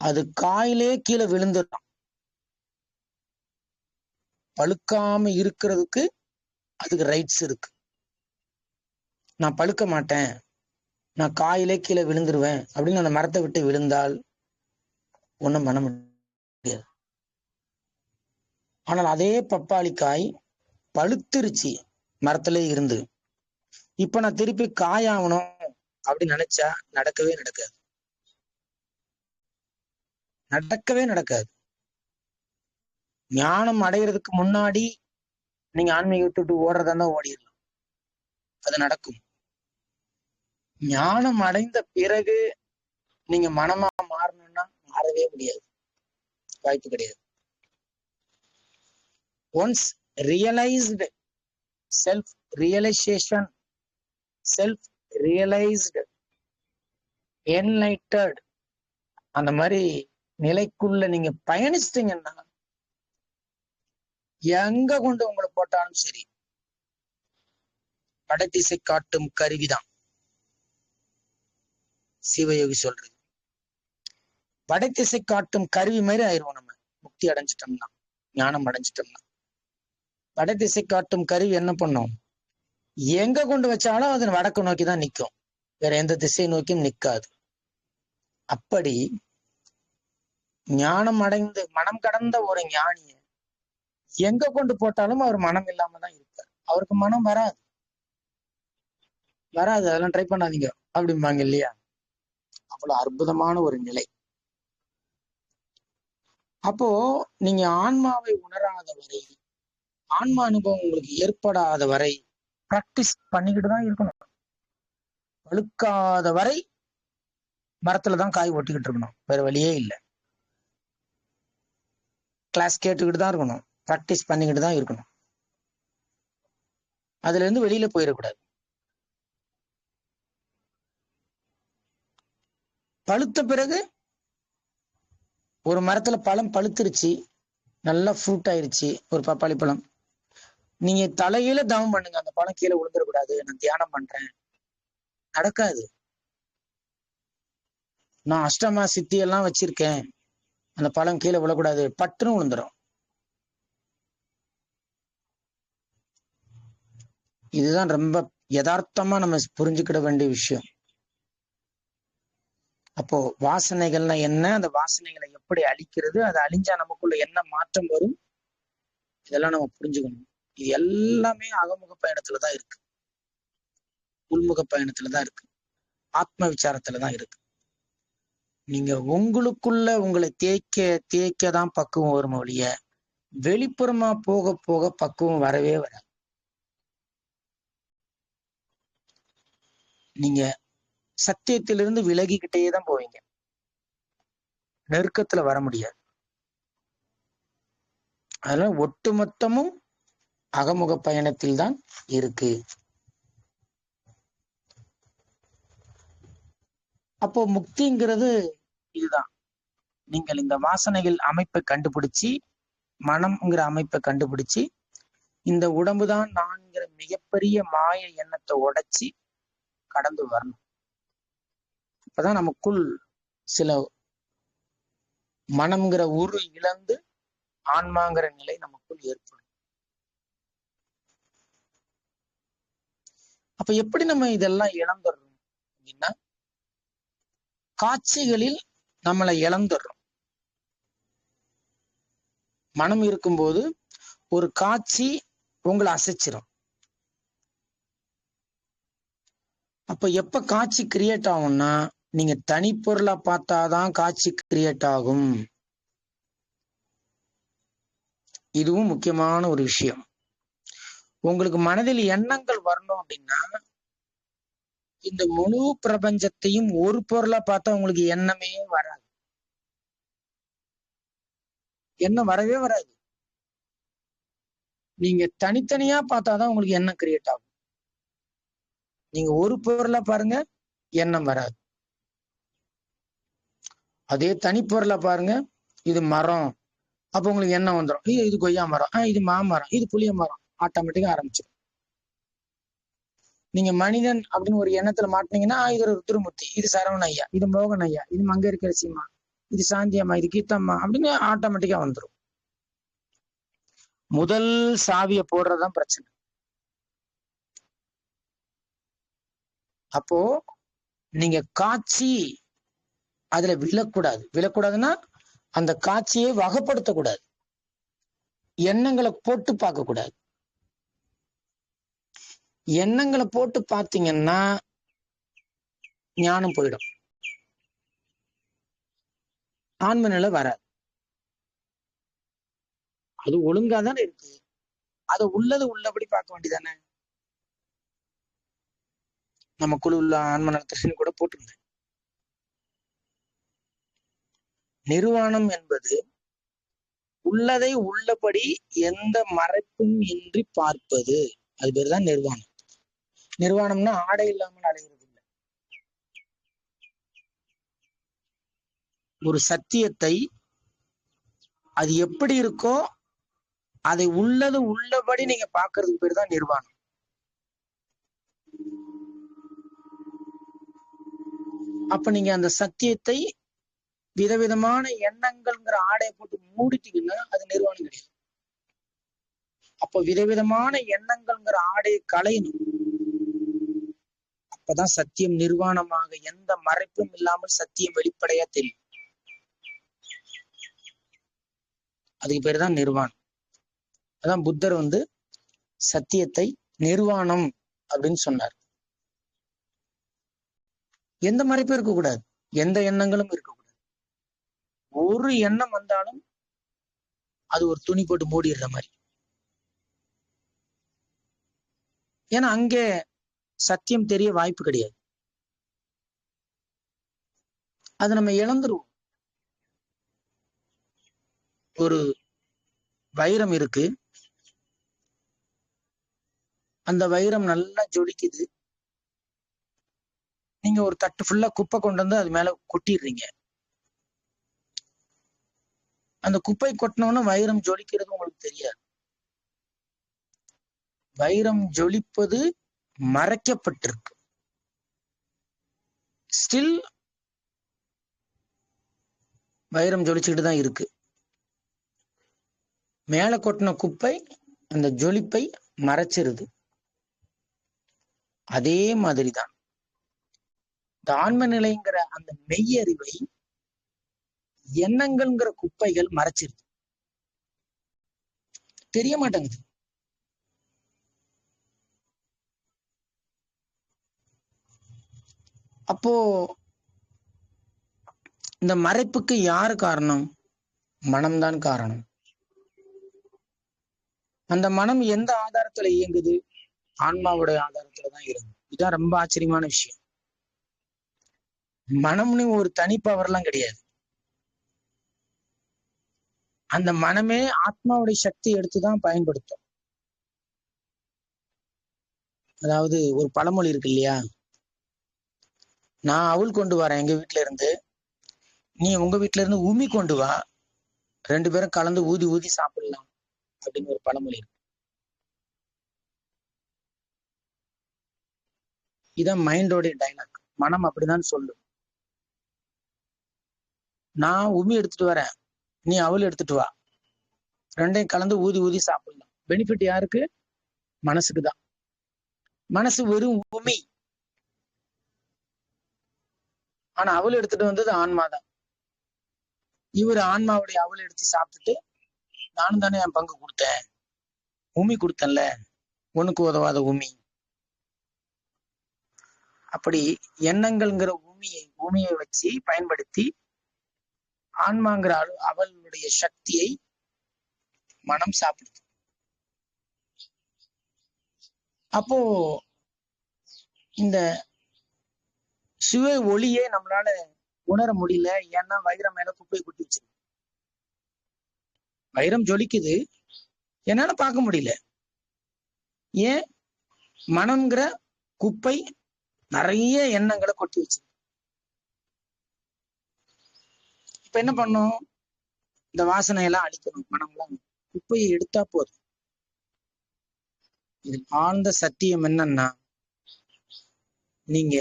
அது காயிலே கீழே விழுந்துடும். பழுக்காம இருக்கிறதுக்கு அதுக்கு ரைட்ஸ் இருக்கு. நான் பழுக்க மாட்டேன், நான் காயிலே கீழே விழுந்துருவேன் அப்படின்னு அந்த மரத்தை விட்டு விழுந்தால் ஒண்ணும் பண்ண முடியாது. ஆனால் அதே பப்பாளி காய் பழுத்துருச்சு மரத்திலே இருந்து. இப்ப நான் திருப்பி காயாகணும் அப்படின்னு நினைச்சா நடக்கவே நடக்காது, நடக்கவே நடக்காது. ஞானம் அடைகிறதுக்கு முன்னாடி நீங்க ஆன்மீகத்தை விட்டு ஓடுறதா இருந்தா ஓடிடலாம், அது நடக்கும். ஞானம் அடைந்த பிறகு நீங்க மனமா மாறணும்னா மாறவே முடியாது, வாய்ப்பு கிடையாது. Once realised, self realisation, self realised, enlightened, அந்த மாதிரி நிலைக்குள்ள நீங்க பயணிச்சிட்டீங்கன்னா எங்க கொண்டு உங்களை போட்டாலும் சரி, படைத்திசை காட்டும் கருவிதான். சிவயோகி சொல்றது படைத்திசை காட்டும் கருவி மாதிரி ஆயிடுவோம் நம்ம முக்தி அடைஞ்சிட்டோம்னா, ஞானம் அடைஞ்சிட்டோம்னா. படைத்திசை காட்டும் கருவி என்ன பண்ணும், எங்க கொண்டு வச்சாலும் அது வடக்கு நோக்கி தான் நிற்கும், வேற எந்த திசை நோக்கியும் நிற்காது. அப்படி ஞானம் அடைந்து மனம் கடந்த ஒரு ஞானிய எங்க கொண்டு போட்டாலும் அவர் மனம் இல்லாம தான் இருப்பார். அவருக்கு மனம் வராது, அதெல்லாம் ட்ரை பண்ணாதீங்க அப்படிம்பாங்க இல்லையா. அவ்வளவு அற்புதமான ஒரு நிலை. அப்போ நீங்க ஆன்மாவை உணராத வரை, ஆன்மா அனுபவம் உங்களுக்கு ஏற்படாத வரை பிராக்டிஸ் பண்ணிக்கிட்டு தான் இருக்கணும். பழுக்காத வரை மரத்துலதான் காய் ஒட்டிக்கிட்டு இருக்கணும், வேற வழியே இல்லை. கிளாஸ் கேட்டுக்கிட்டு தான் இருக்கணும், பிராக்டிஸ் பண்ணிக்கிட்டு தான் இருக்கணும். அதுல இருந்து வெளியில போயிடக்கூடாது. பழுத்த பிறகு ஒரு மரத்துல பழம் பழுத்துருச்சு, நல்லா ஃப்ரூட் ஆயிருச்சு, ஒரு பப்பாளி பழம். நீங்க தலையில தவம் பண்ணுங்க, அந்த பழம் கீழே விழுந்துடக்கூடாது, நான் தியானம் பண்றேன், நடக்காது. நான் அஷ்டமா சித்தி எல்லாம் வச்சிருக்கேன், அந்த பழம் கீழே விழக்கூடாது, பட்டுன்னு விழுந்துடும். இதுதான் ரொம்ப யதார்த்தமா நம்ம புரிஞ்சுக்கிட வேண்டிய விஷயம். அப்போ வாசனைகள்னா என்ன, அந்த வாசனைகளை எப்படி அழிக்கிறது, அது அழிஞ்சா நமக்குள்ள என்ன மாற்றம் வரும், இதெல்லாம் நம்ம புரிஞ்சுக்கணும். இது எல்லாமே அகமுக பயணத்துலதான் இருக்கு, உள்முக பயணத்துலதான் இருக்கு, ஆத்ம விசாரத்துலதான் இருக்கு. நீங்க உங்களுக்குள்ள உங்களை தேய்க்க தான் பக்குவம் வரும் ஒழிய வெளிப்புறமா போக போக பக்குவம் வரவே வராது. நீங்க சத்தியத்திலிருந்து விலகிக்கிட்டே தான் போவீங்க, நெருக்கத்துல வர முடியாது. அதனால ஒட்டுமொத்தமும் அகமுக பயணத்தில் தான் இருக்கு. அப்போ முக்திங்கிறது இதுதான். நீங்கள் இந்த வாசனைகள் அமைப்பை கண்டுபிடிச்சு, மனம்ங்கிற அமைப்பை கண்டுபிடிச்சு, இந்த உடம்புதான் நான்கிற மிகப்பெரிய மாய எண்ணத்தை உடைச்சி கடந்து வரணும். அப்பதான் நமக்குள் சில மனம்ங்கிற உரு இழந்து ஆன்மாங்கிற நிலை நமக்குள் ஏற்படும். அப்ப எப்படி நம்ம இதெல்லாம் இழந்துடுறோம் அப்படின்னா, காட்சிகளில் நம்மளை இழந்துடுறோம். மனம் இருக்கும்போது ஒரு காட்சி உங்களை அசைச்சிரும். அப்ப எப்ப காட்சி கிரியேட் ஆகும்னா, நீங்க தனிப்பொருளா பார்த்தாதான் காட்சி கிரியேட் ஆகும். இதுவும் முக்கியமான ஒரு விஷயம். உங்களுக்கு மனதில் எண்ணங்கள் வரணும் அப்படின்னா, இந்த முழு பிரபஞ்சத்தையும் ஒரு பொருளா பார்த்தா உங்களுக்கு எண்ணமே வராது, எண்ணம் வரவே வராது. நீங்க தனித்தனியா பார்த்தாதான் உங்களுக்கு எண்ணம் கிரியேட் ஆகும். நீங்க ஒரு பொருளா பாருங்க, எண்ணம் வராது. அதே தனிப்பொருளா பாருங்க, இது மரம், அப்ப உங்களுக்கு எண்ணம் வந்துடும், இது கொய்யா மரம், இது மாமரம், இது புளிய மரம், ஆட்டோமேட்டிக்கா ஆரம்பிச்சிடும். நீங்க மனிதன் அப்படின்னு ஒரு எண்ணத்துல மாட்டினீங்கன்னா, இது ஒரு ருத்ரமூர்த்தி, இது சரவண ஐயா, இது மோகன் ஐயா, இது மங்கையர்கரசிம்மா, இது சாந்தி அம்மா, இது கீதம்மா அப்படின்னு ஆட்டோமேட்டிக்கா வந்துடும். முதல் சாவியை போடுறதுதான் பிரச்சனை. அப்போ நீங்க காட்சி அதுல விழக்கூடாதுன்னா அந்த காட்சியை வகைப்படுத்தக்கூடாது, எண்ணங்களை போட்டு பார்க்க கூடாது. எண்ணங்களை போட்டு பார்த்தீங்கன்னா ஞானம் போயிடும், ஆன்ம நிலை வராது. அது ஒழுங்கா தானே இருக்கு, அதை உள்ளபடி பார்க்க வேண்டியதானே. நம்ம குழு உள்ள ஆன்ம நலத்திற்கு கூட போட்டிருந்தேன். நிர்வாணம் என்பது உள்ளதை உள்ளபடி எந்த மறைப்பும் இன்றி பார்ப்பது, அது பேர் தான் நிர்வாணம். நிர்வாணம்னா ஆடை இல்லாமல் அடைகிறது இல்லை. ஒரு சத்தியத்தை அது எப்படி இருக்கோ அதை உள்ளது உள்ளபடி நீங்க பாக்குறதுக்கு பேர் தான் நிர்வாணம். அப்ப நீங்க அந்த சத்தியத்தை விதவிதமான எண்ணங்கள்ங்கிற ஆடையை போட்டு மூடிட்டீங்கன்னா அது நிர்வாணம் கிடையாது. அப்ப விதவிதமான எண்ணங்கள்ங்கிற ஆடையை களையணும், அப்பதான் சத்தியம் நிர்வாணமாக எந்த மறைப்பும் இல்லாமல் சத்தியம் வெளிப்படையா தெரியும். அதுக்கு பேர் தான் நிர்வாணம். அதான் புத்தர் சத்தியத்தை நிர்வாணம் அப்படின்னு சொன்னார். எந்த மறைப்பும் இருக்கக்கூடாது, எந்த எண்ணங்களும் இருக்கக்கூடாது. ஒரு எண்ணம் வந்தாலும் அது ஒரு துணி போட்டு மூடிடுற மாதிரி. ஏன்னா அங்கே சத்தியம் தெரிய வாய்ப்பு கிடையாது. அது நம்ம இழந்துருவோம். ஒரு வைரம் இருக்கு, அந்த வைரம் நல்லா ஜொலிக்குது. நீங்க ஒரு தட்டு ஃபுல்லா குப்பை கொண்டு வந்து அது மேல கொட்டிடுறீங்க. அந்த குப்பை கொட்டினோன்னு வைரம் ஜொலிக்கிறது உங்களுக்கு தெரியாது. வைரம் ஜொலிப்பது மறைக்கப்பட்டிருக்கு. ஸ்டில் வைரம் ஜொலிச்சுக்கிட்டு தான் இருக்கு. மேல கொட்டின குப்பை அந்த ஜொலிப்பை மறைச்சிருது. அதே மாதிரிதான் இந்த ஆன்ம நிலைங்கிற அந்த மெய்யறிவை எண்ணங்கள்ங்கிற குப்பைகள் மறைச்சிருது, தெரிய மாட்டேங்குது. அப்போ இந்த மறைப்புக்கு யாரு காரணம்? மனம்தான் காரணம். அந்த மனம் எந்த ஆதாரத்துல இயங்குது? ஆன்மாவுடைய ஆதாரத்துலதான் இருக்கு. இதுதான் ரொம்ப ஆச்சரியமான விஷயம். மனம்னு ஒரு தனி பவர்லாம் கிடையாது. அந்த மனமே ஆத்மாவுடைய சக்தி எடுத்துதான் பயன்படுத்தும். அதாவது ஒரு பழமொழி இருக்கு இல்லையா, நான் அவள் கொண்டு வரேன் எங்க வீட்டுல இருந்து, நீ உங்க வீட்டுல இருந்து உமி கொண்டு வா, 2 பேரும் கலந்து ஊதி ஊதி சாப்பிடலாம் அப்படின்னு ஒரு பழமொழி இருக்கு. இதான் மைண்டோடைய டைலாக். மனம் அப்படிதான் சொல்லும். நான் உமி எடுத்துட்டு வரேன், நீ அவள் எடுத்துட்டு வா, 2யும் கலந்து ஊதி ஊதி சாப்பிடலாம். பெனிஃபிட் யாருக்கு? மனசுக்கு தான். மனசு வெறும் உமி. ஆனா அவள் எடுத்துட்டு வந்தது ஆன்மாதான். இவர் ஆன்மாவுடைய அவள் எடுத்து சாப்பிட்டுட்டு, நானும் தானே என் பங்கு கொடுத்தேன், உமி கொடுத்தேன்ல, உனக்கு உதவாத உமி. அப்படி எண்ணங்கள்ங்கிற உமியை வச்சு பயன்படுத்தி ஆன்மாங்கிற அவளுடைய சக்தியை மனம் சாப்பிடுது. அப்போ இந்த சிவ ஒளியே நம்மளால உணர முடியல. ஏன்னா வைரம் மேல குப்பை கொட்டி வச்சிருக்கு. வைரம் ஜொலிக்குது, என்னால பார்க்க முடியல. ஏன்? மனம்ங்கிற குப்பை நிறைய எண்ணங்களை கொட்டி வச்சு. இப்ப என்ன பண்ணும்? இந்த வாசனையெல்லாம் அழிக்கணும். மனம்லாம் குப்பையை எடுத்தா போதும். இது ஆழ்ந்த சத்தியம் என்னன்னா, நீங்க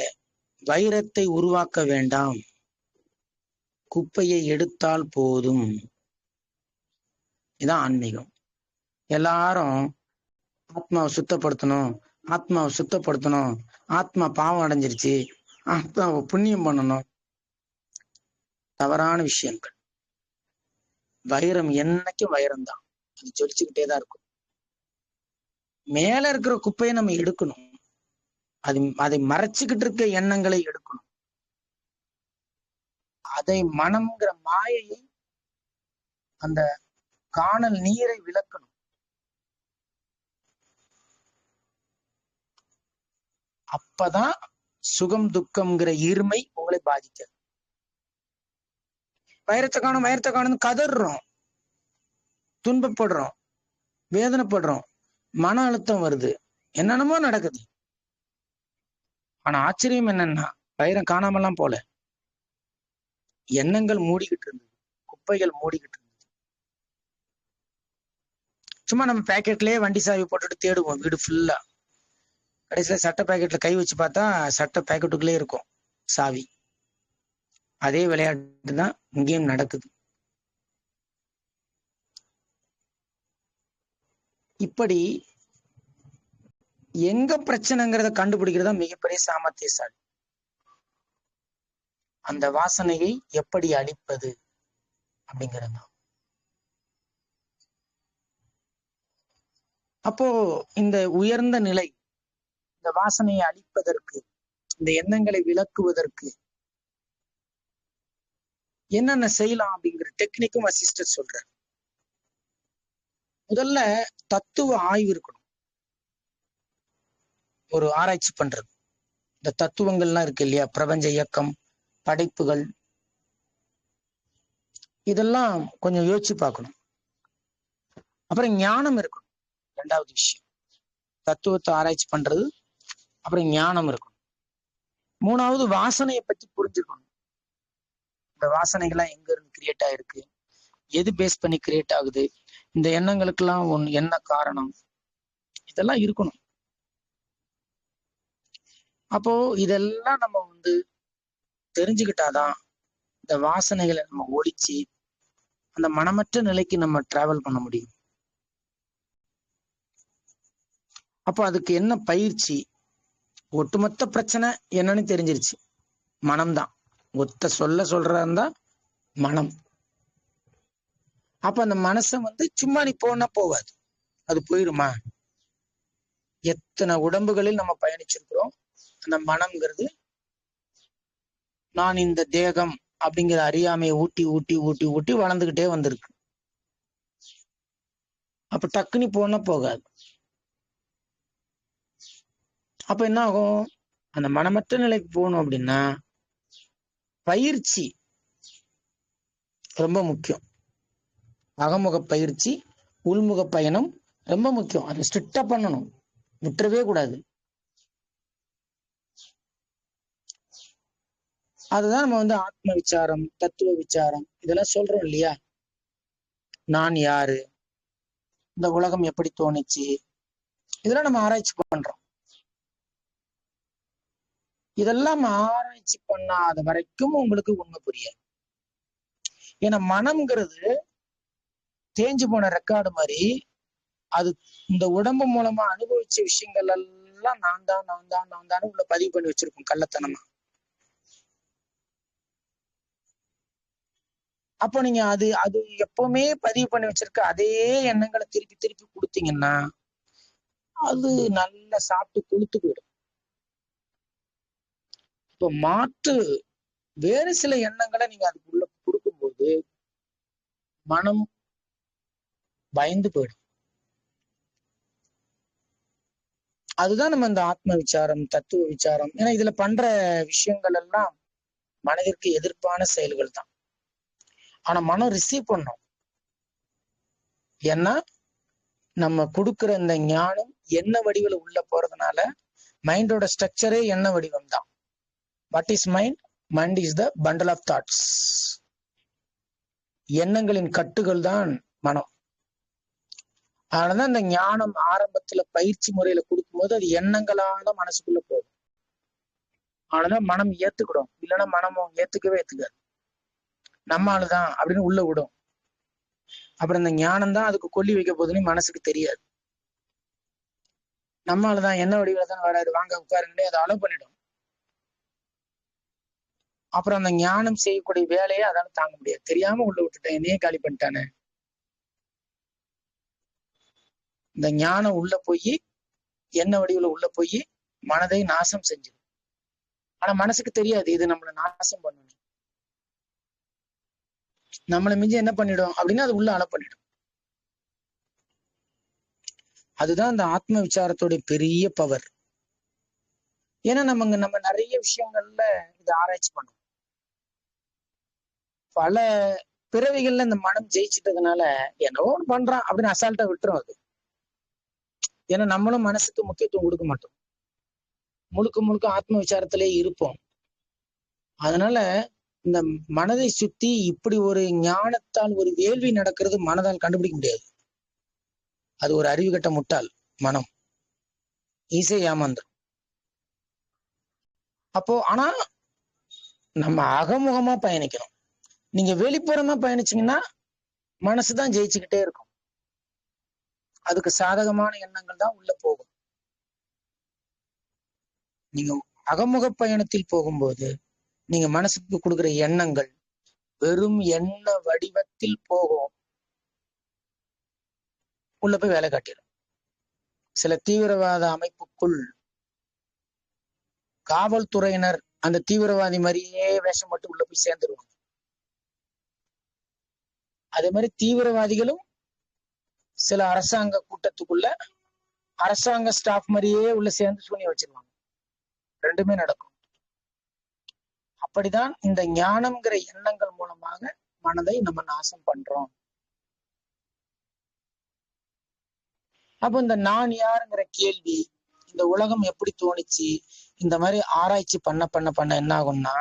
வைரத்தை உருவாக்க வேண்டாம், குப்பையை எடுத்தால் போதும். இதான் ஆன்மீகம். எல்லாரும் ஆத்மாவை சுத்தப்படுத்தணும், ஆத்மாவை சுத்தப்படுத்தணும், ஆத்மா பாவம் அடைஞ்சிருச்சு, ஆத்மாவை புண்ணியம் பண்ணணும். தவறான விஷயங்கள். வைரம் என்னைக்கும் வைரம் தான், அது ஜொலிச்சுக்கிட்டே தான் இருக்கும். மேல இருக்கிற குப்பையை நம்ம எடுக்கணும். அதை மறைச்சுக்கிட்டு இருக்க எண்ணங்களை எடுக்கணும். அதை மனம்ங்கிற மாயையை, அந்த காணல் நீரை விளக்கணும். அப்பதான் சுகம் துக்கம்ங்கிற இருமை உங்களை பாதிக்காது. வைரத்தை காணும் கதறோம், துன்பப்படுறோம், வேதனைப்படுறோம், மன அழுத்தம் வருது, என்னென்னமோ நடக்குது. ஆனா ஆச்சரியம் என்னன்னா, வைரம் காணாமலாம் போல, எண்ணங்கள் மூடிக்கிட்டு இருந்தது, குப்பைகள் மூடிக்கிட்டு இருந்தது. சும்மா நம்ம பேக்கெட்லயே வண்டி சாவி போட்டுட்டு தேடுவோம் வீடு ஃபுல்லா. கடைசியில சட்டை பேக்கெட்ல கை வச்சு பார்த்தா சட்டை பேக்கெட்டுக்குள்ளே இருக்கும் சாவி. அதே விளையாட்டு தான் இங்கேயும் நடக்குது. இப்படி எங்க பிரச்சனைங்கிறத கண்டுபிடிக்கிறதா மிகப்பெரிய சாமர்த்தியசாலி. அந்த வாசனையை எப்படி அழிப்பது அப்படிங்கிறது. அப்போ இந்த உயர்ந்த நிலை, இந்த வாசனையை அழிப்பதற்கு, இந்த எண்ணங்களை விளக்குவதற்கு என்னென்ன செய்யலாம் அப்படிங்கிற டெக்னிக்கும் வசிஷ்டர் சொல்றார். முதல்ல தத்துவ ஆய்வு இருக்கணும். ஒரு ஆராய்ச்சி பண்றது. இந்த தத்துவங்கள்லாம் இருக்கு இல்லையா, பிரபஞ்ச இயக்கம், படைப்புகள், இதெல்லாம் கொஞ்சம் யோசிச்சு பார்க்கணும். அப்புறம் ஞானம் இருக்கணும். ரெண்டாவது விஷயம், தத்துவத்தை ஆராய்ச்சி பண்றது, அப்புறம் ஞானம் இருக்கணும். மூணாவது வாசனையை பத்தி புரிஞ்சுக்கணும். இந்த வாசனைகள்லாம் எங்க இருந்து கிரியேட் ஆயிருக்கு, எது பேஸ் பண்ணி கிரியேட் ஆகுது, இந்த எண்ணங்களுக்கெல்லாம் என்ன காரணம், இதெல்லாம் இருக்கணும். அப்போ இதெல்லாம் நம்ம தெரிஞ்சுக்கிட்டாதான் இந்த வாசனைகளை நம்ம ஒழிச்சு அந்த மனமற்ற நிலைக்கு நம்ம டிராவல் பண்ண முடியும். அப்போ அதுக்கு என்ன பயிற்சி? ஒட்டுமொத்த பிரச்சனை என்னன்னு தெரிஞ்சிருச்சு, மனம்தான். ஒத்த சொல்றதா மனம். அப்ப அந்த மனசை சும்மா நீ போனா போகாது, அது போயிருமா? எத்தனை உடம்புகளில் நம்ம பயணிச்சிருக்கிறோம். அந்த மனம்ங்கிறது நான் இந்த தேகம் அப்படிங்கிற அறியாமையை ஊட்டி ஊட்டி ஊட்டி ஊட்டி வளர்ந்துகிட்டே வந்திருக்கு. அப்ப டக்குனி போனா போகாது. அப்ப என்ன ஆகும்? அந்த மனமற்ற நிலைக்கு போகணும் அப்படின்னா பயிற்சி ரொம்ப முக்கியம். அகமுக பயிற்சி, உள்முக பயணம் ரொம்ப முக்கியம். அதை ஸ்ட்ரிக்டா பண்ணணும், விட்டுறவே கூடாது. அதுதான் நம்ம ஆத்ம விசாரம், தத்துவ விசாரம் இதெல்லாம் சொல்றோம் இல்லையா. நான் யாரு, இந்த உலகம் எப்படி தோணுச்சு, இதெல்லாம் நம்ம ஆராய்ச்சி பண்றோம். இதெல்லாம் ஆராய்ச்சி பண்ணாத வரைக்கும் உங்களுக்கு உண்மை புரியாது. ஏன்னா மனம்ங்கிறது தேஞ்சு போன ரெக்கார்டு மாதிரி. அது இந்த உடம்பு மூலமா அனுபவிச்ச விஷயங்கள் எல்லாம் நான் தான் உள்ள பதிவு பண்ணி வச்சிருக்கோம் கள்ளத்தனமா. அப்போ நீங்க அது எப்பவுமே பதிவு பண்ணி வச்சிருக்க அதே எண்ணங்களை திருப்பி திருப்பி கொடுத்தீங்கன்னா அது நல்லா சாப்பிட்டு கொழுத்து போயிடும். இப்போ மாற்று வேறு சில எண்ணங்களை நீங்க அதுக்குள்ள கொடுக்கும்போது மனம் பயந்து போயிடும். அதுதான் நம்ம இந்த ஆத்ம விசாரம், தத்துவ விசாரம். ஏன்னா இதுல பண்ற விஷயங்கள் எல்லாம் மனதிற்கு எதிர்ப்பான செயல்கள் தான். ஆனா மனம் ரிசீவ் பண்ணும். ஏன்னா நம்ம கொடுக்குற இந்த ஞானம் என்ன வடிவில் உள்ள போறதுனால மைண்டோட ஸ்ட்ரக்சரே என்ன வடிவம் தான். What is mind? Mind is the bundle of thoughts. எண்ணங்களின் கட்டுகள் தான் மனம். அதனாலதான் இந்த ஞானம் ஆரம்பத்துல பயிற்சி முறையில கொடுக்கும்போது அது எண்ணங்களால மனசுக்குள்ள போகும். அதனாலதான் மனம் ஏத்துக்கிடும். இல்லைன்னா மனமும் ஏத்துக்காது. நம்ம ஆளுதான் அப்படின்னு உள்ள விடும். அப்புறம் இந்த ஞானம் தான் அதுக்கு கொல்லி வைக்க போகுதுன்னு மனசுக்கு தெரியாது. நம்ம ஆளுதான் என்ன வடிவில தான் வராது, வாங்க உட்காருங்கன்னு அதை அலோ பண்ணிடும். அப்புறம் அந்த ஞானம் செய்யக்கூடிய வேலையை அதால தாங்க முடியாது. தெரியாம உள்ள விட்டுட்டேன், என்னையே காலி பண்ணிட்டானே. இந்த ஞானம் உள்ள போய் என்ன வடிவுல உள்ள போய் மனதை நாசம் செஞ்சிடும். ஆனா மனசுக்கு தெரியாது இது நம்மளை நாசம் பண்ணணும். நம்மளை மிஞ்சி என்ன பண்ணிடும் அப்படின்னா அது உள்ள அலை பண்ணிடும். அதுதான் இந்த ஆத்ம விசாரத்தோட பெரிய பவர். ஏன்னா நம்ம நிறைய விஷயங்கள்ல இதை ஆராய்ச்சி பண்ணோம். பல பிறவிகள்ல இந்த மனம் ஜெயிச்சிட்டதுனால என்னவோ பண்றான் அப்படின்னு அசால்ட்டா விட்டுரும் அது. ஏன்னா நம்மளும் மனசுக்கு முக்கியத்துவம் கொடுக்க மாட்டோம், முழுக்க முழுக்க ஆத்ம விசாரத்திலே இருப்போம். அதனால இந்த மனதை சுத்தி இப்படி ஒரு ஞானத்தால் ஒரு வேள்வி நடக்கிறது மனதால் கண்டுபிடிக்க முடியாது. அது ஒரு அறிவு கட்ட முட்டாள் மனம், ஈஸியா ஏமாந்துரும். அப்போ ஆனா நம்ம அகமுகமா பயணிக்கணும். நீங்க வெளிப்புறமா பயணிச்சீங்கன்னா மனசுதான் ஜெயிச்சுக்கிட்டே இருக்கும். அதுக்கு சாதகமான எண்ணங்கள் தான் உள்ள போகும். நீங்க அகமுக பயணத்தில் போகும்போது நீங்க மனசுக்கு கொடுக்குற எண்ணங்கள் வெறும் எண்ண வடிவத்தில் போகும், உள்ள போய் வேலை காட்டிடும். சில தீவிரவாத அமைப்புக்குள் காவல்துறையினர் அந்த தீவிரவாதி மாதிரியே வேஷம் மட்டும் உள்ள போய் சேர்ந்துருவாங்க. அதே மாதிரி தீவிரவாதிகளும் சில அரசாங்க கூட்டத்துக்குள்ள அரசாங்க ஸ்டாஃப் மாதிரியே உள்ள சேர்ந்து சூனியம் வச்சிருவாங்க. ரெண்டுமே நடக்கும். அப்படிதான் இந்த ஞானம்ங்கிற எண்ணங்கள் மூலமாக மனதை நம்ம நாசம் பண்றோம். அப்ப இந்த நான் யாருங்கிற கேள்வி, இந்த உலகம் எப்படி தோணுச்சு, இந்த மாதிரி ஆராய்ச்சி பண்ண பண்ண பண்ண என்ன ஆகும்னா,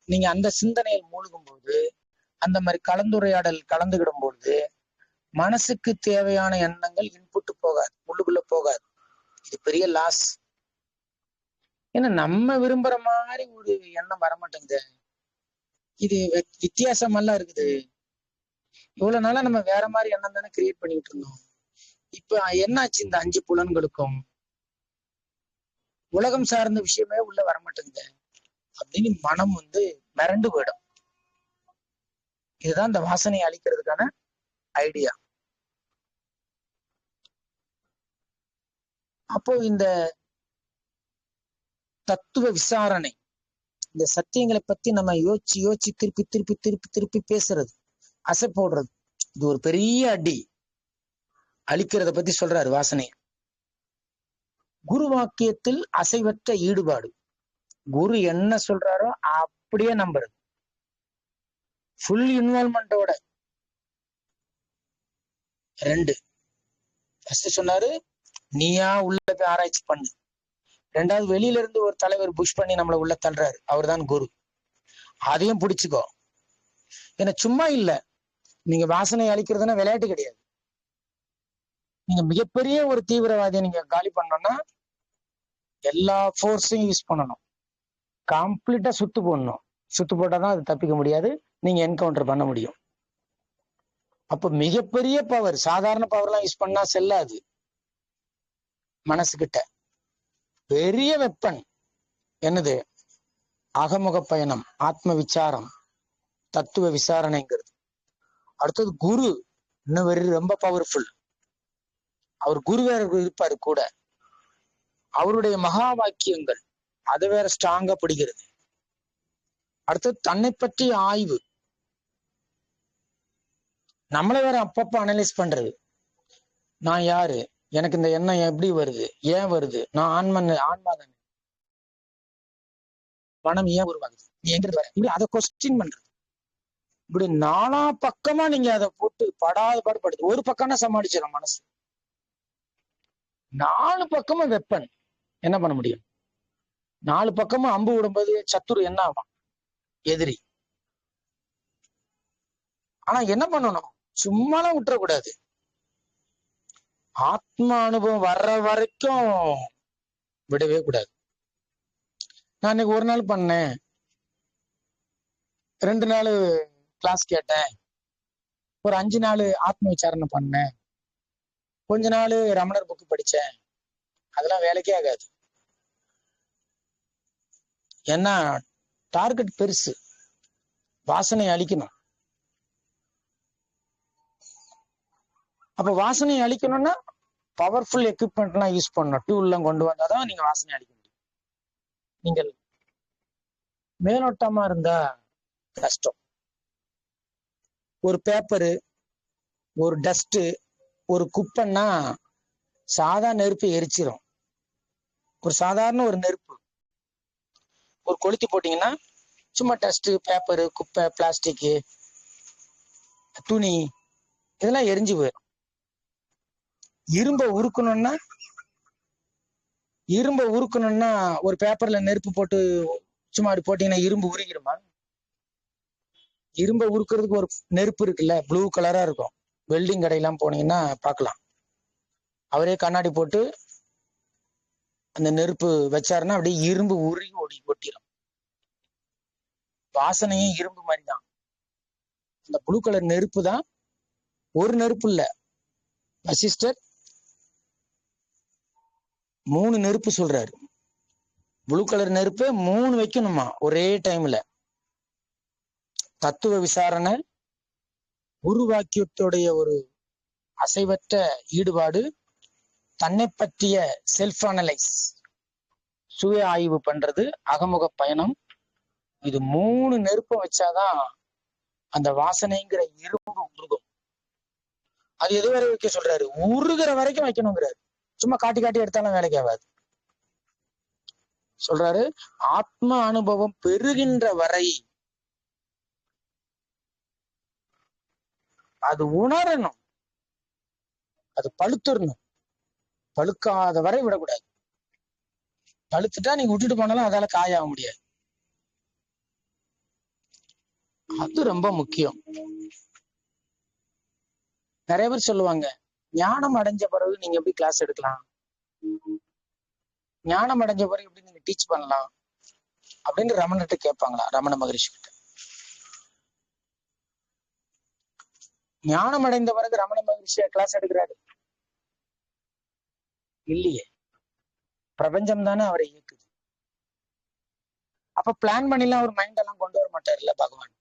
நீங்க அந்த சிந்தனையில் மூழ்கும் போது, அந்த மாதிரி கலந்துரையாடல் கலந்துகிடும் பொழுது மனசுக்கு தேவையான எண்ணங்கள் இன்புட்டு போகாது, உள்ளுக்குள்ள போகாது. இது பெரிய லாஸ். ஏன்னா நம்ம விரும்புற மாதிரி ஒரு எண்ணம் வரமாட்டேங்குது. இது வித்தியாசமெல்லாம் இருக்குது. இவ்வளவு நாளா நம்ம வேற மாதிரி எண்ணம் தானே கிரியேட் பண்ணிட்டு இருந்தோம். இப்ப என்னாச்சு, இந்த 5 புலன்களுக்கும் உலகம் சார்ந்த விஷயமே உள்ள வரமாட்டேங்குது அப்படின்னு மனம் மிரண்டு போயிடும். இதுதான் இந்த வாசனையை அழிக்கிறதுக்கான ஐடியா. அப்போ இந்த தத்துவ விசாரணை, இந்த சத்தியங்களை பத்தி நம்ம யோசிச்சு யோசிச்சு திருப்பி திருப்பி திருப்பி திருப்பி பேசுறது, அசை போடுறது, இது ஒரு பெரிய அடி. அழிக்கிறத பத்தி சொல்றாரு வாசனை. குரு வாக்கியத்தில் அசைவற்ற ஈடுபாடு. குரு என்ன சொல்றாரோ அப்படியே நம்புறது, ஃபுல் இன்வால்மெண்டோட. 2 ஃபர்ஸ்ட் சொன்னாரு, நீயா உள்ள போய் ஆராய்ச்சி பண்ணு. 2வது, வெளியில இருந்து ஒரு தலைவர் புஷ் பண்ணி நம்மளை உள்ள தள்ளுறாரு, அவர் தான் குரு. அதையும் பிடிச்சுக்கோ. ஏன்னா சும்மா இல்ல, நீங்க வாசனை அழிக்கிறதுனா விளையாட்டு கிடையாது. நீங்க மிகப்பெரிய ஒரு தீவிரவாதியை நீங்க காலி பண்ணணும்னா எல்லா ஃபோர்ஸையும் யூஸ் பண்ணணும், கம்ப்ளீட்டா சுத்து போடணும். சுத்து போட்டாதான் அது தப்பிக்க முடியாது, நீங்க என்கவுண்டர் பண்ண முடியும். அப்ப மிகப்பெரிய பவர், சாதாரண பவர்லாம் யூஸ் பண்ணா செல்லாது. மனசுகிட்ட பெரிய வெப்பன் என்னது? அகமுக பயணம், ஆத்ம விசாரம், தத்துவ விசாரணைங்கிறது. அடுத்தது குரு, இன்னும் ரொம்ப பவர்ஃபுல். அவர் குரு வேற இருப்பாரு கூட, அவருடைய மகா வாக்கியங்கள் அதை வேற ஸ்ட்ராங்கா பிடிக்கிறது. அடுத்தது தன்னை பற்றிய ஆய்வு, நம்மளை வேற அப்பப்ப அனலைஸ் பண்றது. நான் யாரு, எனக்கு இந்த எண்ணம் எப்படி வருது, ஏன் வருது, நான் ஆன்மாதானே, மனம் ஏன் உருவாகுது, நீ எங்கிருந்து வர, இப்படி அதை கொஸ்டின் பண்றது. இப்படி 4 பக்கமா நீங்க அதை போட்டு படாத பாடுபடுது. ஒரு பக்கம்னா சமாளிச்சிடும் மனசு, 4 பக்கமும் வெப்பன். என்ன பண்ண முடியும்? 4 பக்கமும் அம்பு விடும்போது சத்துரு என்ன ஆகும்? எதிரி. ஆனா என்ன பண்ணணும்? சும்மாலாம் விட்டுறக்கூடாது. ஆத்ம அனுபவம் வர்ற வரைக்கும் விடவே கூடாது. நான் இன்னைக்கு ஒரு நாள் பண்ணேன், 2 நாள் கிளாஸ் கேட்டேன், ஒரு 5 நாள் ஆத்ம விசாரணை பண்ணேன், கொஞ்ச நாள் ரமணர் புக்கு படிச்சேன், அதெல்லாம் வேலைக்கே ஆகாது. ஏன்னா டார்கெட் பெருசு, வாசனை அழிக்கணும். அப்ப வாசனை அழிக்கணும்னா பவர்ஃபுல் எக்யூப்மெண்ட் எல்லாம் யூஸ் பண்ணணும், டூல் எல்லாம் கொண்டு வந்தாதான் நீங்க வாசனை அழிக்க முடியும். நீங்கள் மேலோட்டமா இருந்தா கஷ்டம். ஒரு பேப்பரு, ஒரு டஸ்ட், ஒரு குப்பைன்னா சாதாரண நெருப்பு எரிச்சிரும். ஒரு சாதாரண ஒரு நெருப்பு ஒரு கொளுத்தி போட்டீங்கன்னா சும்மா டஸ்ட், பேப்பரு, குப்பை, பிளாஸ்டிக்கு, துணி இதெல்லாம் எரிஞ்சு போயிடும். இரும்பை உருக்கணும்னா ஒரு பேப்பர்ல நெருப்பு போட்டு சும்மா அப்படி போட்டீங்கன்னா இரும்பு உருகிடுமா? இரும்பை உருக்குறதுக்கு ஒரு நெருப்பு இருக்குல்ல, ப்ளூ கலரா இருக்கும். வெல்டிங் கடையெல்லாம் போனீங்கன்னா பார்க்கலாம், அவரே கண்ணாடி போட்டு அந்த நெருப்பு வச்சாருன்னா அப்படியே இரும்பு உருகி ஒட்டிடும். வாசனையும் இரும்பு மாதிரிதான். அந்த ப்ளூ கலர் நெருப்பு தான், ஒரு நெருப்பு இல்ல வசிஷ்டர் 3 நெருப்பு சொல்றாரு. ப்ளூ கலர் நெருப்பு 3 வைக்கணுமா ஒரே டைம்ல. தத்துவ விசாரணை, உருவாக்கியத்துடைய ஒரு அசைவற்ற ஈடுபாடு, தன்னை பற்றிய செல்ஃப் அனலைஸ், சுய ஆய்வு பண்றது, அகமுக பயணம், இது 3 நெருப்பை வச்சாதான் அந்த வாசனைங்கிற இரும்பு உருகும். அது எதுவரை வைக்க சொல்றாரு? உருகிற வரைக்கும் வைக்கணுங்கிறாரு. சும்மா காட்டி காட்டி எடுத்தாலும் வேலைக்கு ஆகாது. சொல்றாரு ஆத்ம அனுபவம் பெறுகின்ற வரை அது உணரணும், அது பழுத்துறணும். பழுக்காத வரை விடக்கூடாது. பழுத்துட்டா நீங்க விட்டுட்டு போனாலும் அதால காயாக முடியாது. அது ரொம்ப முக்கியம். நிறைய பேர் சொல்லுவாங்க, ஞானம் அடைஞ்ச பிறகு நீங்க எப்படி கிளாஸ் எடுக்கலாம், ஞானம் அடைஞ்ச பிறகு எப்படி நீங்க டீச் பண்ணலாம் அப்படின்னு ரமணர்கிட்ட கேட்பாங்களா, ரமண மகரிஷி கிட்ட. ஞானம் அடைந்த பிறகு ரமண மகரிஷியா கிளாஸ் எடுக்கிறாரு? இல்லையே. பிரபஞ்சம் தானே அவரை இயக்குது. அப்ப பிளான் பண்ணிலாம் அவர் மைண்ட் எல்லாம் கொண்டு வர மாட்டார்ல பகவான்.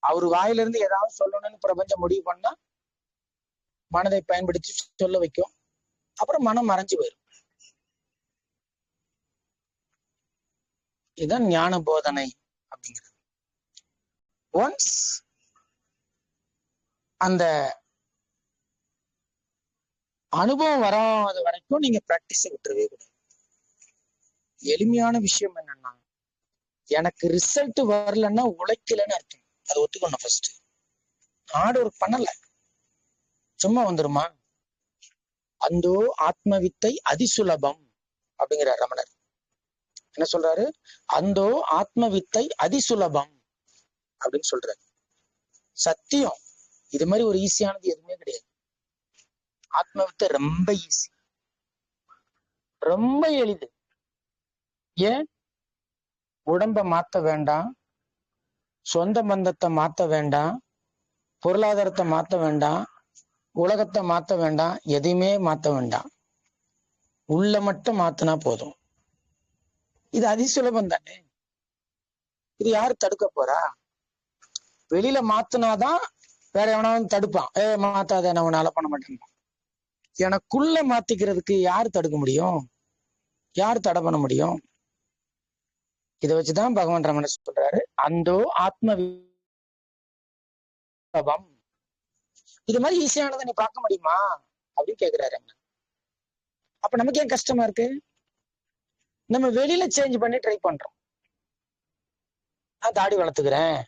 அவர் வாயிலிருந்து ஏதாவது சொல்லணும்னு பிரபஞ்சம் முடிவு பண்ணா மனதை பயன்படுத்தி சொல்ல வைக்கும். அப்புறம் மனம் மறைஞ்சு போயிடும். இதுதான் ஞான போதனை அப்படிங்கிறது. ஒன்ஸ் அந்த அனுபவம் வராத வரைக்கும் நீங்க பிராக்டிஸை விட்டுறவே கூடாது. எளிமையான விஷயம் என்னன்னா, எனக்கு ரிசல்ட் வரலன்னா உழைக்கலன்னு அர்த்தம். அதை ஒத்துக்கணும். ஃபர்ஸ்ட் ஹார்ட் ஒர்க் பண்ணல, சும்மா வந்துருமா? அந்தோ ஆத்ம வித்தை அதிசுலபம் அப்படிங்கிற ரமணர் என்ன சொல்றாரு? அந்தோ ஆத்ம வித்தை அதிசுலபம் அப்படின்னு சொல்றாரு. சத்தியம், இது மாதிரி ஒரு ஈஸியானது எதுவுமே கிடையாது. ஆத்ம வித்தை ரொம்ப ஈஸி, ரொம்ப எளிது. ஏன்? உடம்ப மாத்த வேண்டாம், சொந்த பந்தத்தை மாத்த வேண்டாம், பொருளாதாரத்தை மாத்த வேண்டாம், உலகத்தை மாத்த வேண்டாம், எதையுமே மாத்த வேண்டாம். உள்ள மட்டும் மாத்தினா போதும். இது அதிசுலபம் தானே. இது யாரு தடுக்க போறா? வெளியில மாத்தினாதான் வேற எவனாவது தடுப்பான். மாத்தாத, நான் உன்னால பண்ண மாட்டேன். எனக்குள்ள மாத்திக்கிறதுக்கு யாரு தடுக்க முடியும்? யார் தடை பண்ண முடியும்? இதை வச்சுதான் பகவான் ரமணர் சொல்றாரு, அந்தோ ஆத்ம விபவம். இது மாதிரி ஈஸியானதை நீ பார்க்க முடியுமா அப்படின்னு கேக்குறாரு. அப்ப நமக்கு ஏன் கஷ்டமா இருக்கு? நம்ம வெளியில சேஞ்ச் பண்ணி ட்ரை பண்றோம். நான் தாடி வளர்த்துக்கிறேன்,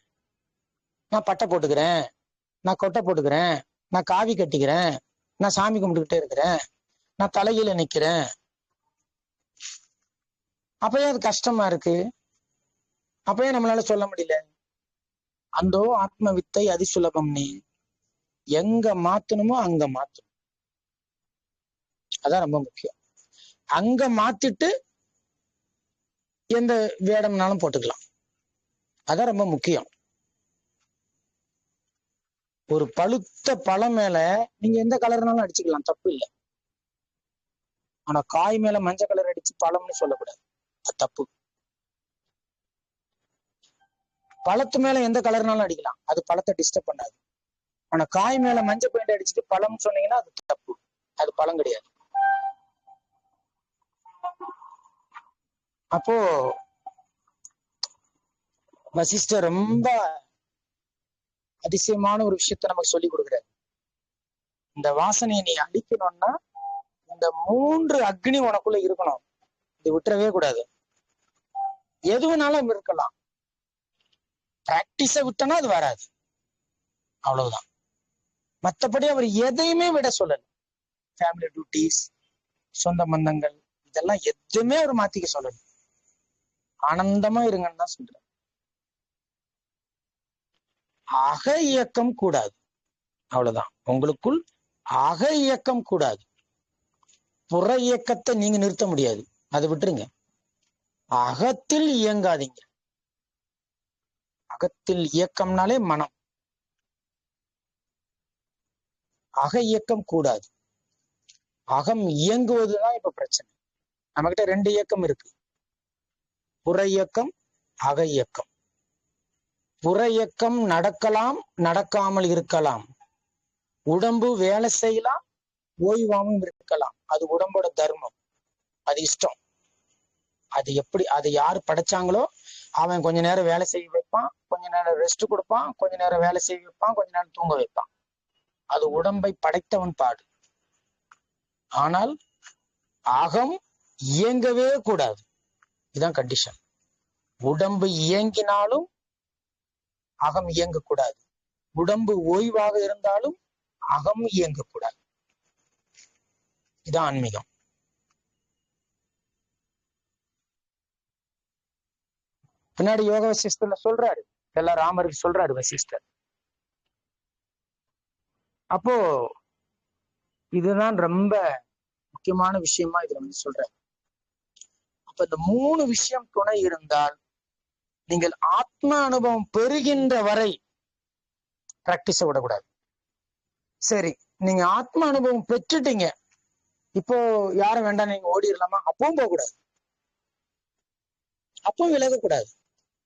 நான் பட்டை போட்டுக்கிறேன், நான் கொட்டை போட்டுக்கிறேன், நான் காவி கட்டிக்கிறேன், நான் சாமி கும்பிட்டுக்கிட்டே இருக்கிறேன், நான் தலையில நிக்கிறேன். அப்பயே அது கஷ்டமா இருக்கு. அப்பயே நம்மளால சொல்ல முடியல அந்தோ ஆத்ம வித்தை அதிசுலபம். நீ எங்க மாத்தணுமோ அங்க மாத்தணும். அதான் ரொம்ப முக்கியம். அங்க மாத்திட்டு எந்த வேடம்னாலும் போட்டுக்கலாம். அதான் ரொம்ப முக்கியம். ஒரு பழுத்த பழம் மேல நீங்க எந்த கலர்னாலும் அடிச்சுக்கலாம், தப்பு இல்லை. ஆனா காய் மேல மஞ்சள் கலர் அடிச்சு பழம்னு சொல்லக்கூடாது, அது தப்பு. பழத்து மேல எந்த கலர்னாலும் அடிக்கலாம், அது பழத்தை டிஸ்டர்ப் பண்ணாது. ஆனா காய் மேல மஞ்சள் பெயிண்ட் அடிச்சுட்டு பழம்னு சொன்னீங்கன்னா அது தப்பு, அது பழம் கிடையாது. அப்போ வசிஷ்டர் ரொம்ப அதிசயமான ஒரு விஷயத்த நமக்கு சொல்லி கொடுக்குறாரு. இந்த வாசனையை நீ அழிக்கணும்னா இந்த 3 அக்னி உனக்குள்ள இருக்கணும். இது விட்டுறவே கூடாது. எது வேணாலும் இருக்கலாம், பிராக்டிஸ விட்டனா அது வராது, அவ்வளவுதான். மற்றபடி அவர் எதையுமே விட சொல்லல. ஃபேமிலி டியூட்டிஸ், சொந்த பந்தங்கள், இதெல்லாம் எதுவுமே அவர் மாத்திக்க சொல்லல. ஆனந்தமா இருங்கன்னு தான் சொல்ற. அக இயக்கம் கூடாது, அவ்வளவுதான். உங்களுக்குள் அக இயக்கம் கூடாது. புற இயக்கத்தை நீங்க நிறுத்த முடியாது, அதை விட்டுருங்க. அகத்தில் இயங்காதீங்க. அகத்தில் இயக்கம்னாலே மனம். அக இயக்கம் கூடாது. அகம் இயங்குவதுதான் இப்ப பிரச்சனை. நம்ம கிட்ட 2 இயக்கம் இருக்கு, புற இயக்கம், அக இயக்கம். புற இயக்கம் நடக்கலாம், நடக்காமல் இருக்கலாம். உடம்பு வேலை செய்யலாம், ஓய்வாகவும் இருக்கலாம். அது உடம்போட தர்மம், அது இஷ்டம். அது எப்படி, அது யாரு படைச்சாங்களோ அவன் கொஞ்ச நேரம் வேலை செய்ய வைப்பான், கொஞ்ச நேரம் ரெஸ்ட் கொடுப்பான், கொஞ்ச நேரம் வேலை செய்ய வைப்பான், கொஞ்ச நேரம் தூங்க வைப்பான். அது உடம்பை படைத்தவன் பாடு. ஆனால் அகம் இயங்கவே கூடாது. இதுதான் கண்டிஷன். உடம்பு இயங்கினாலும் அகம் இயங்கக்கூடாது. உடம்பு ஓய்வாக இருந்தாலும் அகம் இயங்கக்கூடாது. இதான் ஆன்மீகம். பின்னாடி யோக வசிஷ்டர்ல சொல்றாரு, எல்லாம் ராமருக்கு சொல்றாரு வசிஷ்டர். அப்போ இதுதான் ரொம்ப முக்கியமான விஷயமா இதுல சொல்றாரு. அப்ப இந்த 3 விஷயம் துணை இருந்தால் நீங்கள் ஆத்ம அனுபவம் பெறுகின்ற வரை பிராக்டிஸ விடக்கூடாது. சரி, நீங்க ஆத்ம அனுபவம் பெற்றுட்டீங்க, இப்போ யாரும் வேண்டாம் நீங்க ஓடிடலாமா? அப்பவும் போகக்கூடாது, அப்பவும் விலகக்கூடாது.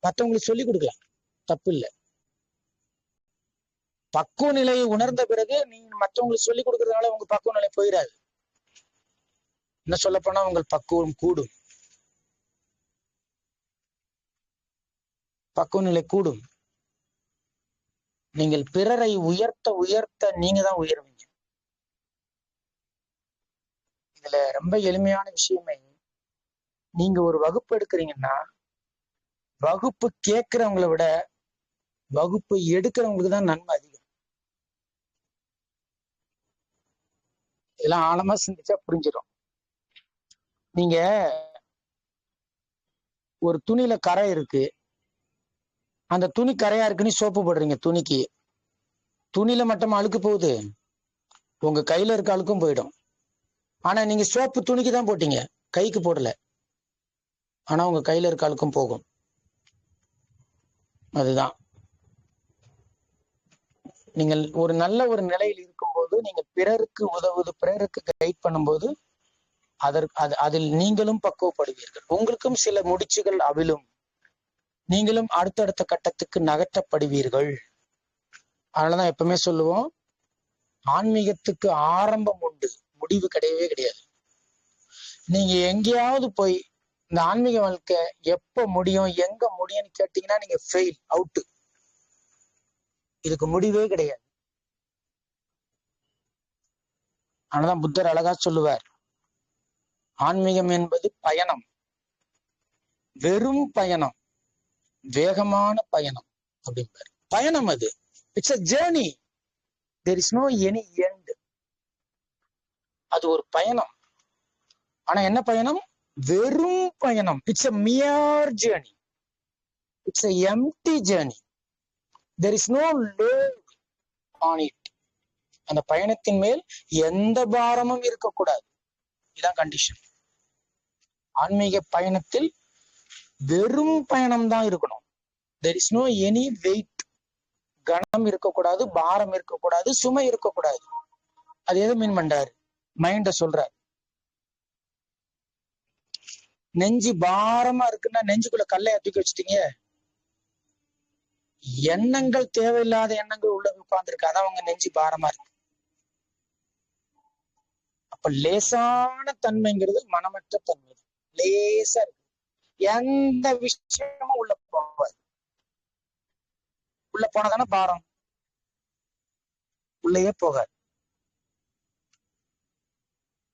மற்றவங்களுக்கு சொல்லிக் கொடுக்கலாம், தப்பு இல்லை. பக்குவ நிலையை உணர்ந்த பிறகு நீங்க மற்றவங்களுக்கு சொல்லிக் கொடுக்கறதுனால உங்க பக்குவ நிலை போயிடாது. என்ன சொல்ல போனா உங்கள் பக்குவம் கூடும், பக்குவ நிலை கூடும். நீங்கள் பிறரை உயர்த்த உயர்த்த நீங்க தான் உயர்வீங்க. இதுல ரொம்ப எளிமையான விஷயமே, நீங்க ஒரு வகுப்பு எடுக்கிறீங்கன்னா வகுப்பு கேட்கிறவங்களை விட வகுப்பு எடுக்கிறவங்களுக்கு தான் நன்மை அதிகம். இதெல்லாம் ஆழமா சிந்திச்சா புரிஞ்சிடும். நீங்க ஒரு துணியில கரை இருக்கு, அந்த துணி கரையா இருக்குன்னு சோப்பு போடுறீங்க துணிக்கு. துணியில மட்டும் அழுக்கு போகுது, உங்க கையில இருக்க அழுக்கும் போயிடும். ஆனா நீங்க சோப்பு துணிக்கு தான் போட்டீங்க, கைக்கு போடல. ஆனா உங்க கையில இருக்க அழுக்கும் போகும். அதுதான் நீங்கள் ஒரு நல்ல ஒரு நிலையில் இருக்கும்போது, நீங்க பிறருக்கு உதவுது, பிறருக்கு கைட் பண்ணும்போது அதில் நீங்களும் பக்குவப்படுவீர்கள். உங்களுக்கும் சில முடிச்சுகள் அவிழும், நீங்களும் அடுத்தடுத்த கட்டத்துக்கு நகர்த்தப்படுவீர்கள். அதனாலதான் எப்பவுமே சொல்லுவோம், ஆன்மீகத்துக்கு ஆரம்பம் உண்டு, முடிவு கிடையவே கிடையாது. நீங்க எங்கேயாவது போய் இந்த ஆன்மீக வாழ்க்கை எப்ப முடியும், எங்க முடியும்னு கேட்டீங்கன்னா நீங்க ஃபெயில், அவுட்டு. இதுக்கு முடிவே கிடையாது. ஆனாதான் புத்தர் அழகா சொல்லுவார், ஆன்மீகம் என்பது பயணம், வெறும் பயணம், வேகமான பயணம் அப்படின்பார். பயணம் அது, it's a journey, there is no any end. அது ஒரு பயணம். ஆனா என்ன பயணம்? வெறும் பயணம். It's a mere journey, it's a empty journey, there is no load on it. அந்த பயணத்தின் மேல் எந்த பாரமும் இருக்கக்கூடாது. இதான் கண்டிஷன். ஆன்மீக பயணத்தில் வெறும் பயணம் தான் இருக்கணும். there is no any weight, கணம் இருக்கக்கூடாது, பாரம் இருக்கக்கூடாது, சுமை இருக்கக்கூடாது. அது எது மீன் பண்றாரு? மைண்ட சொல்றாரு. நெஞ்சு பாரமா இருக்குன்னா நெஞ்சுக்குள்ள கல்லையா தூக்கி வச்சுட்டீங்க, எண்ணங்கள் தேவையில்லாத எண்ணங்கள் உள்ள உட்கார்ந்துருக்கு, அதான் அவங்க நெஞ்சு பாரமா இருக்கு. அப்ப லேசான தன்மைங்கிறது மனமற்ற தன்மை, லேசா இருக்கு. எந்த விஷயமும் உள்ள போவாது. உள்ள போனதானே பாரம், உள்ளேயே போகாது.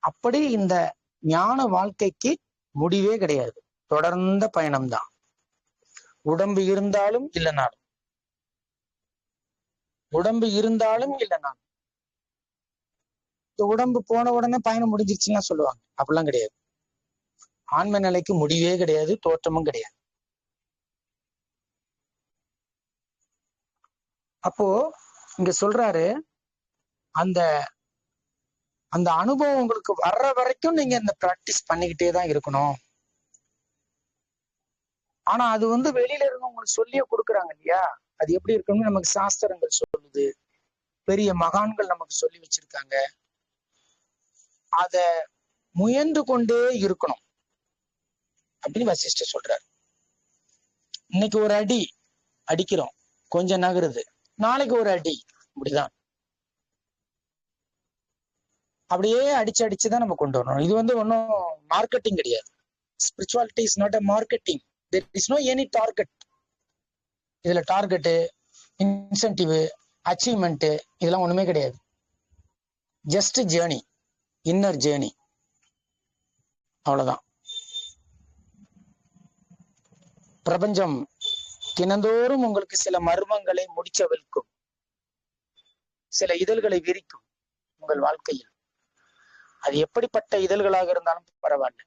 அப்படி இந்த ஞான வாழ்க்கைக்கு முடிவே கிடையாது, தொடர்ந்த பயணம்தான். உடம்பு இருந்தாலும் இல்லைனாலும், உடம்பு இருந்தாலும் இல்லைனாலும். இந்த உடம்பு போன உடனே பயணம் முடிஞ்சிருச்சுன்னா சொல்லுவாங்க, அப்படிலாம் கிடையாது. ஆன்ம நிலைக்கு முடிவே கிடையாது, தோற்றமும் கிடையாது. அப்போ இங்க சொல்றாரு, அந்த அந்த அனுபவம் உங்களுக்கு வர்ற வரைக்கும் நீங்க இந்த பிராக்டிஸ் பண்ணிக்கிட்டே தான் இருக்கணும். ஆனா அது வெளியில இருந்து உங்களுக்கு சொல்லியே கொடுக்குறாங்க இல்லையா, அது எப்படி இருக்குன்னு நமக்கு சாஸ்திரங்கள் சொல்லுது, பெரிய மகான்கள் நமக்கு சொல்லி வச்சிருக்காங்க. அத முயன்று கொண்டே இருக்கணும் அப்படின்னு வசிஷ்டர் சொல்றாரு. இன்னைக்கு ஒரு அடி அடிக்கிறோம், கொஞ்சம் நகருது, நாளைக்கு ஒரு அடி, இப்படிதான். அப்படியே அடிச்சு அடிச்சுதான் நம்ம கொண்டு வரணும். இது ஒன்றும் மார்க்கெட்டிங் கிடையாது. Spirituality is not a marketing. There is no any target. இதுல டார்கெட்டு, இன்சென்டிவ், அச்சீவ்மெண்ட் இதெல்லாம் ஒண்ணுமே கிடையாது. ஜஸ்ட் ஜேர்னி, இன்னர் ஜேர்னி, அவ்வளவுதான். பிரபஞ்சம் தினந்தோறும் உங்களுக்கு சில மர்மங்களை முடிச்சவிழ்க்கும், சில இதழ்களை விரிக்கும் உங்கள் வாழ்க்கையில். அது எப்படிப்பட்ட இதழ்களாக இருந்தாலும் பரவாயில்ல,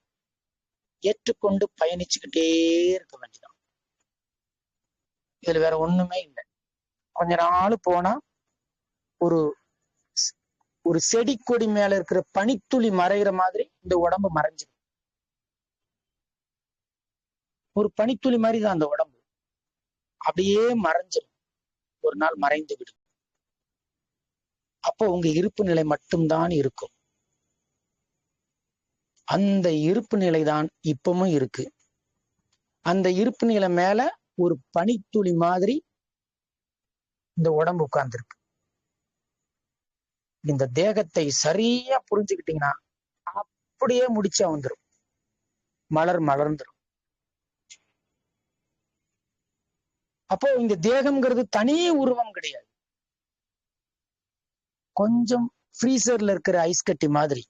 ஏற்றுக்கொண்டு பயணிச்சுக்கிட்டே இருக்க வேண்டியதான். இதுல வேற ஒண்ணுமே இல்லை. கொஞ்ச நாள் போனா ஒரு ஒரு செடி கொடி மேல இருக்கிற பனித்துளி மறைகிற மாதிரி இந்த உடம்பு மறைஞ்சிடும். ஒரு பனித்துளி மாதிரி தான் அந்த உடம்பு, அப்படியே மறைஞ்சிடும், ஒரு நாள் மறைந்து விடும். அப்போ உங்க இருப்பு நிலை மட்டும்தான் இருக்கும். அந்த இருப்பு நிலை தான் இப்பவும் இருக்கு. அந்த இருப்பு நிலை மேல ஒரு பனித்துளி மாதிரி இந்த உடம்பு உட்கார்ந்துருக்கு. இந்த தேகத்தை சரியா புரிஞ்சுக்கிட்டீங்கன்னா அப்படியே முடிச்சா வந்துடும், மலர்ந்துடும். அப்போ இந்த தேகம்ங்கிறது தனி உருவம் கிடையாது. கொஞ்சம் ஃப்ரீசர்ல இருக்கிற ஐஸ் கட்டி மாதிரி.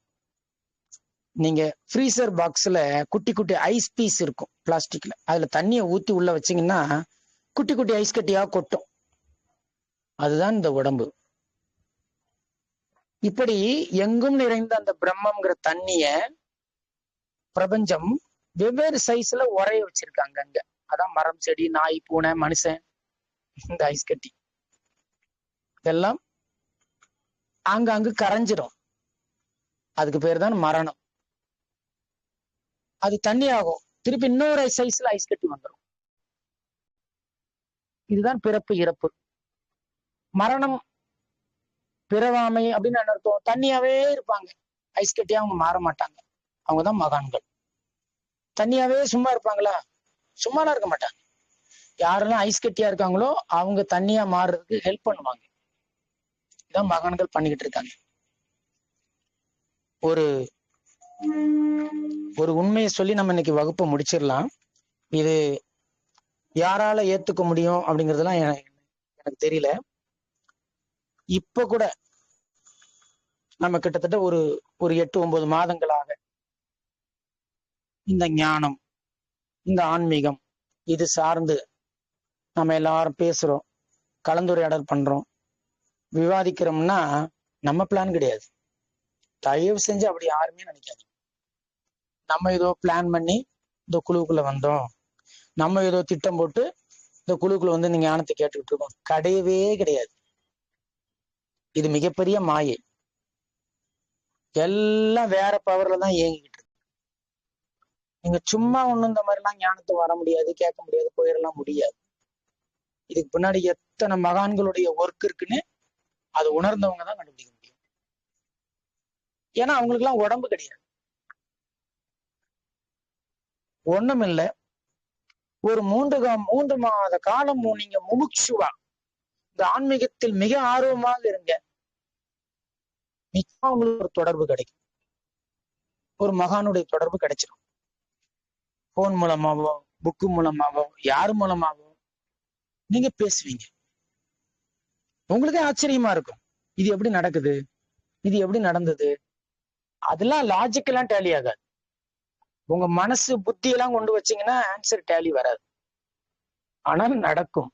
நீங்க ஃப்ரீசர் பாக்ஸ்ல குட்டி குட்டி ஐஸ் பீஸ் இருக்கும் பிளாஸ்டிக்ல, அதுல தண்ணியை ஊத்தி உள்ள வச்சீங்கன்னா குட்டி குட்டி ஐஸ் கட்டியா கொட்டும். அதுதான் இந்த உடம்பு. இப்படி எங்கும் நிறைந்த அந்த பிரம்மங்கிற தண்ணிய பிரபஞ்சம் வெவ்வேறு சைஸ்ல உரைய வச்சிருக்காங்க அங்க. அதான் மரம், செடி, நாய், பூனை, மனுஷன், இந்த ஐஸ் கட்டி இதெல்லாம் ஆங்காங்கு கரைஞ்சிடும். அதுக்கு பேர் தான் மரணம். அது தண்ணி ஆகும், திருப்பி இன்னொரு சைஸ்ல ஐஸ் கட்டி வந்துடும். இதுதான் பிறப்பு இறப்பு. மரணம் பிறவாமை அப்படின்னு அர்த்தம். தண்ணியாவே இருப்பாங்க, ஐஸ் கட்டியா அவங்க மாற மாட்டாங்க. அவங்கதான் மகான்கள். தண்ணியாவே சும்மா இருப்பாங்களா? சும்மாலாம் இருக்க மாட்டாங்க. யாரெல்லாம் ஐஸ் கட்டியா இருக்காங்களோ அவங்க தண்ணியா மாறுறதுக்கு ஹெல்ப் பண்ணுவாங்க. இதான் மகான்கள் பண்ணிக்கிட்டு இருக்காங்க. ஒரு ஒரு உண்மையை சொல்லி நம்ம இன்னைக்கு வகுப்பை முடிச்சிடலாம். இது யாரால ஏத்துக்க முடியும் அப்படிங்கிறதுலாம் எனக்கு தெரியல. இப்ப கூட நம்ம கிட்டத்தட்ட ஒரு 8-9 மாதங்களாக இந்த ஞானம், இந்த ஆன்மீகம் இது சார்ந்து நம்ம எல்லாரும் பேசுறோம், கலந்துரையாடல் பண்றோம், விவாதிக்கிறோம்னா நம்ம பிளான் கிடையாது. தயவு செஞ்சு அப்படி யாருமே நினைக்காது. நம்ம ஏதோ பிளான் பண்ணி இந்த குழுவுக்குள்ள வந்தோம், நம்ம ஏதோ திட்டம் போட்டு இந்த குழுக்குள்ள வந்து நீங்க ஞானத்தை கேட்டுக்கிட்டு இருக்கோம். கிடையவே கிடையாது. இது மிகப்பெரிய மாயை. எல்லாம் வேற பவர்ல தான் இயங்கிக்கிட்டு இருக்கு. நீங்க சும்மா ஒண்ணும் இந்த மாதிரி எல்லாம் ஞானத்தை வர முடியாது, கேட்க முடியாது, போயிடலாம் முடியாது. இதுக்கு பின்னாடி எத்தனை மகான்களுடைய ஒர்க் இருக்குன்னு அது உணர்ந்தவங்க தான் கண்டுபிடிக்க முடியும். ஏன்னா அவங்களுக்கு எல்லாம் உடம்பு கிடையாது, ஒண்ணும் இல்லை. ஒரு 3 மாத காலம் நீங்க முமுட்சுவா இந்த ஆன்மீகத்தில் மிக ஆர்வமாக இருங்க. நிச்சயமா உங்களுக்கு ஒரு தொடர்பு கிடைக்கும், ஒரு மகானுடைய தொடர்பு கிடைச்சிடும். போன் மூலமாவோ, புக்கு மூலமாவோ, யாரு மூலமாவோ நீங்க பேசுவீங்க. உங்களுக்கே ஆச்சரியமா இருக்கும், இது எப்படி நடக்குது, இது எப்படி நடந்தது. அதெல்லாம் லாஜிக்கெல்லாம் டேலி ஆகாது. உங்க மனசு புத்தி எல்லாம் கொண்டு வச்சீங்கன்னா ஆன்சர் டேலி வராது. ஆனால் நடக்கும்,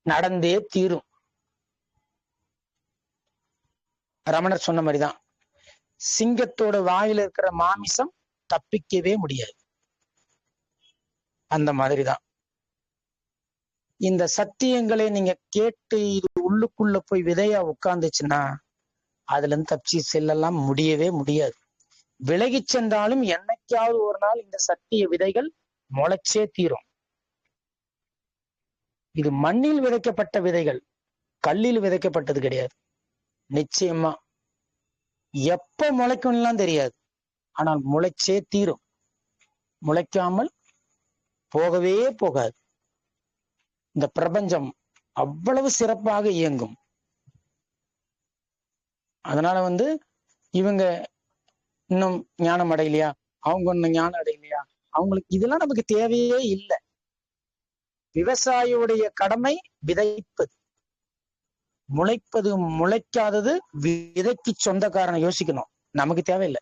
நடந்தே தீரும். ரமணர் சொன்ன மாதிரிதான், சிங்கத்தோட வாயில இருக்கிற மாமிசம் தப்பிக்கவே முடியாது. அந்த மாதிரிதான் இந்த சத்தியங்களை நீங்க கேட்டு இது உள்ளுக்குள்ள போய் விதையா உட்கார்ந்துச்சுன்னா அதுல இருந்து தப்பிச்சு செல்லலாம் முடியவே முடியாது. விலகி சென்றாலும் என்னைக்காவது ஒரு நாள் இந்த சத்திய விதைகள் முளைச்சே தீரும். இது மண்ணில் விதைக்கப்பட்ட விதைகள், கல்லில் விதைக்கப்பட்டது கிடையாது. நிச்சயமா எப்ப முளைக்கும்லாம் தெரியாது, ஆனால் முளைச்சே தீரும். முளைக்காமல் போகவே போகாது. இந்த பிரபஞ்சம் அவ்வளவு சிறப்பாக இயங்கும். அதனால இவங்க இன்னும் ஞானம் அடையலையா, அவங்க இன்னும் ஞானம் அடையலையா, அவங்களுக்கு இதெல்லாம் நமக்கு தேவையே இல்லை. விவசாயியுடைய கடமை விதைப்பது. முளைப்பது முளைக்காதது விதைக்கு சொந்தக்காரனை யோசிக்கணும். நமக்கு தேவையில்லை.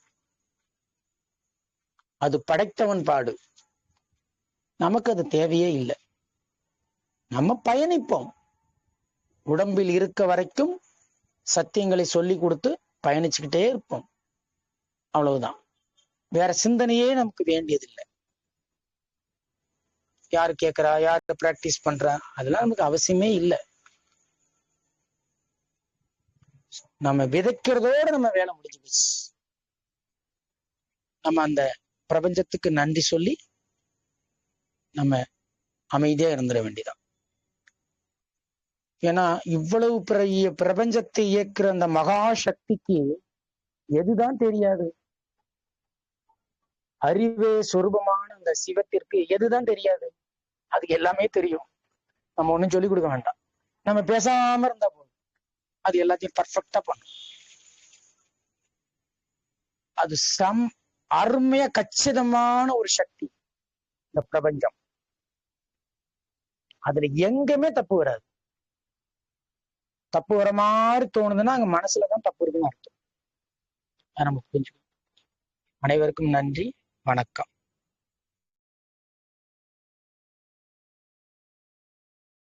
அது படைத்தவன் பாடு. நமக்கு அது தேவையே இல்லை. நம்ம பயணிப்போம். உடம்பில் இருக்க வரைக்கும் சத்தியங்களை சொல்லி கொடுத்து பயணிச்சுக்கிட்டே இருப்போம். அவ்வளவுதான். வேற சிந்தனையே நமக்கு வேண்டியதில்லை. யாரு கேட்கிறா, யாரு பிராக்டிஸ் பண்றா, அதெல்லாம் நமக்கு அவசியமே இல்லை. நம்ம விதைக்கிறதோட நம்ம வேலை முடிஞ்சு போச்சு. நம்ம அந்த பிரபஞ்சத்துக்கு நன்றி சொல்லி நம்ம அமைதியா இருந்துட வேண்டியதான். ஏன்னா இவ்வளவு பெரிய பிரபஞ்சத்தை இயக்குற அந்த மகா சக்திக்கு எதுதான் தெரியாது? அறிவே சொரூபமான அந்த சிவத்திற்கு எதுதான் தெரியாது? அதுக்கு எல்லாமே தெரியும். நம்ம ஒண்ணும் சொல்லிக் கொடுக்க வேண்டாம். நம்ம பேசாம இருந்தா போதும், அது எல்லாத்தையும் பர்ஃபெக்டா பண்ணும். அது அருமையா கச்சிதமான ஒரு சக்தி இந்த பிரபஞ்சம். அதுல எங்குமே தப்பு வராது. தப்பு வர மாதிரி தோணுதுன்னா அங்க மனசுலதான் தப்பு இருக்குன்னு அர்த்தம். நம்ம புரிஞ்சுக்கணும். அனைவருக்கும் நன்றி, வணக்கம்.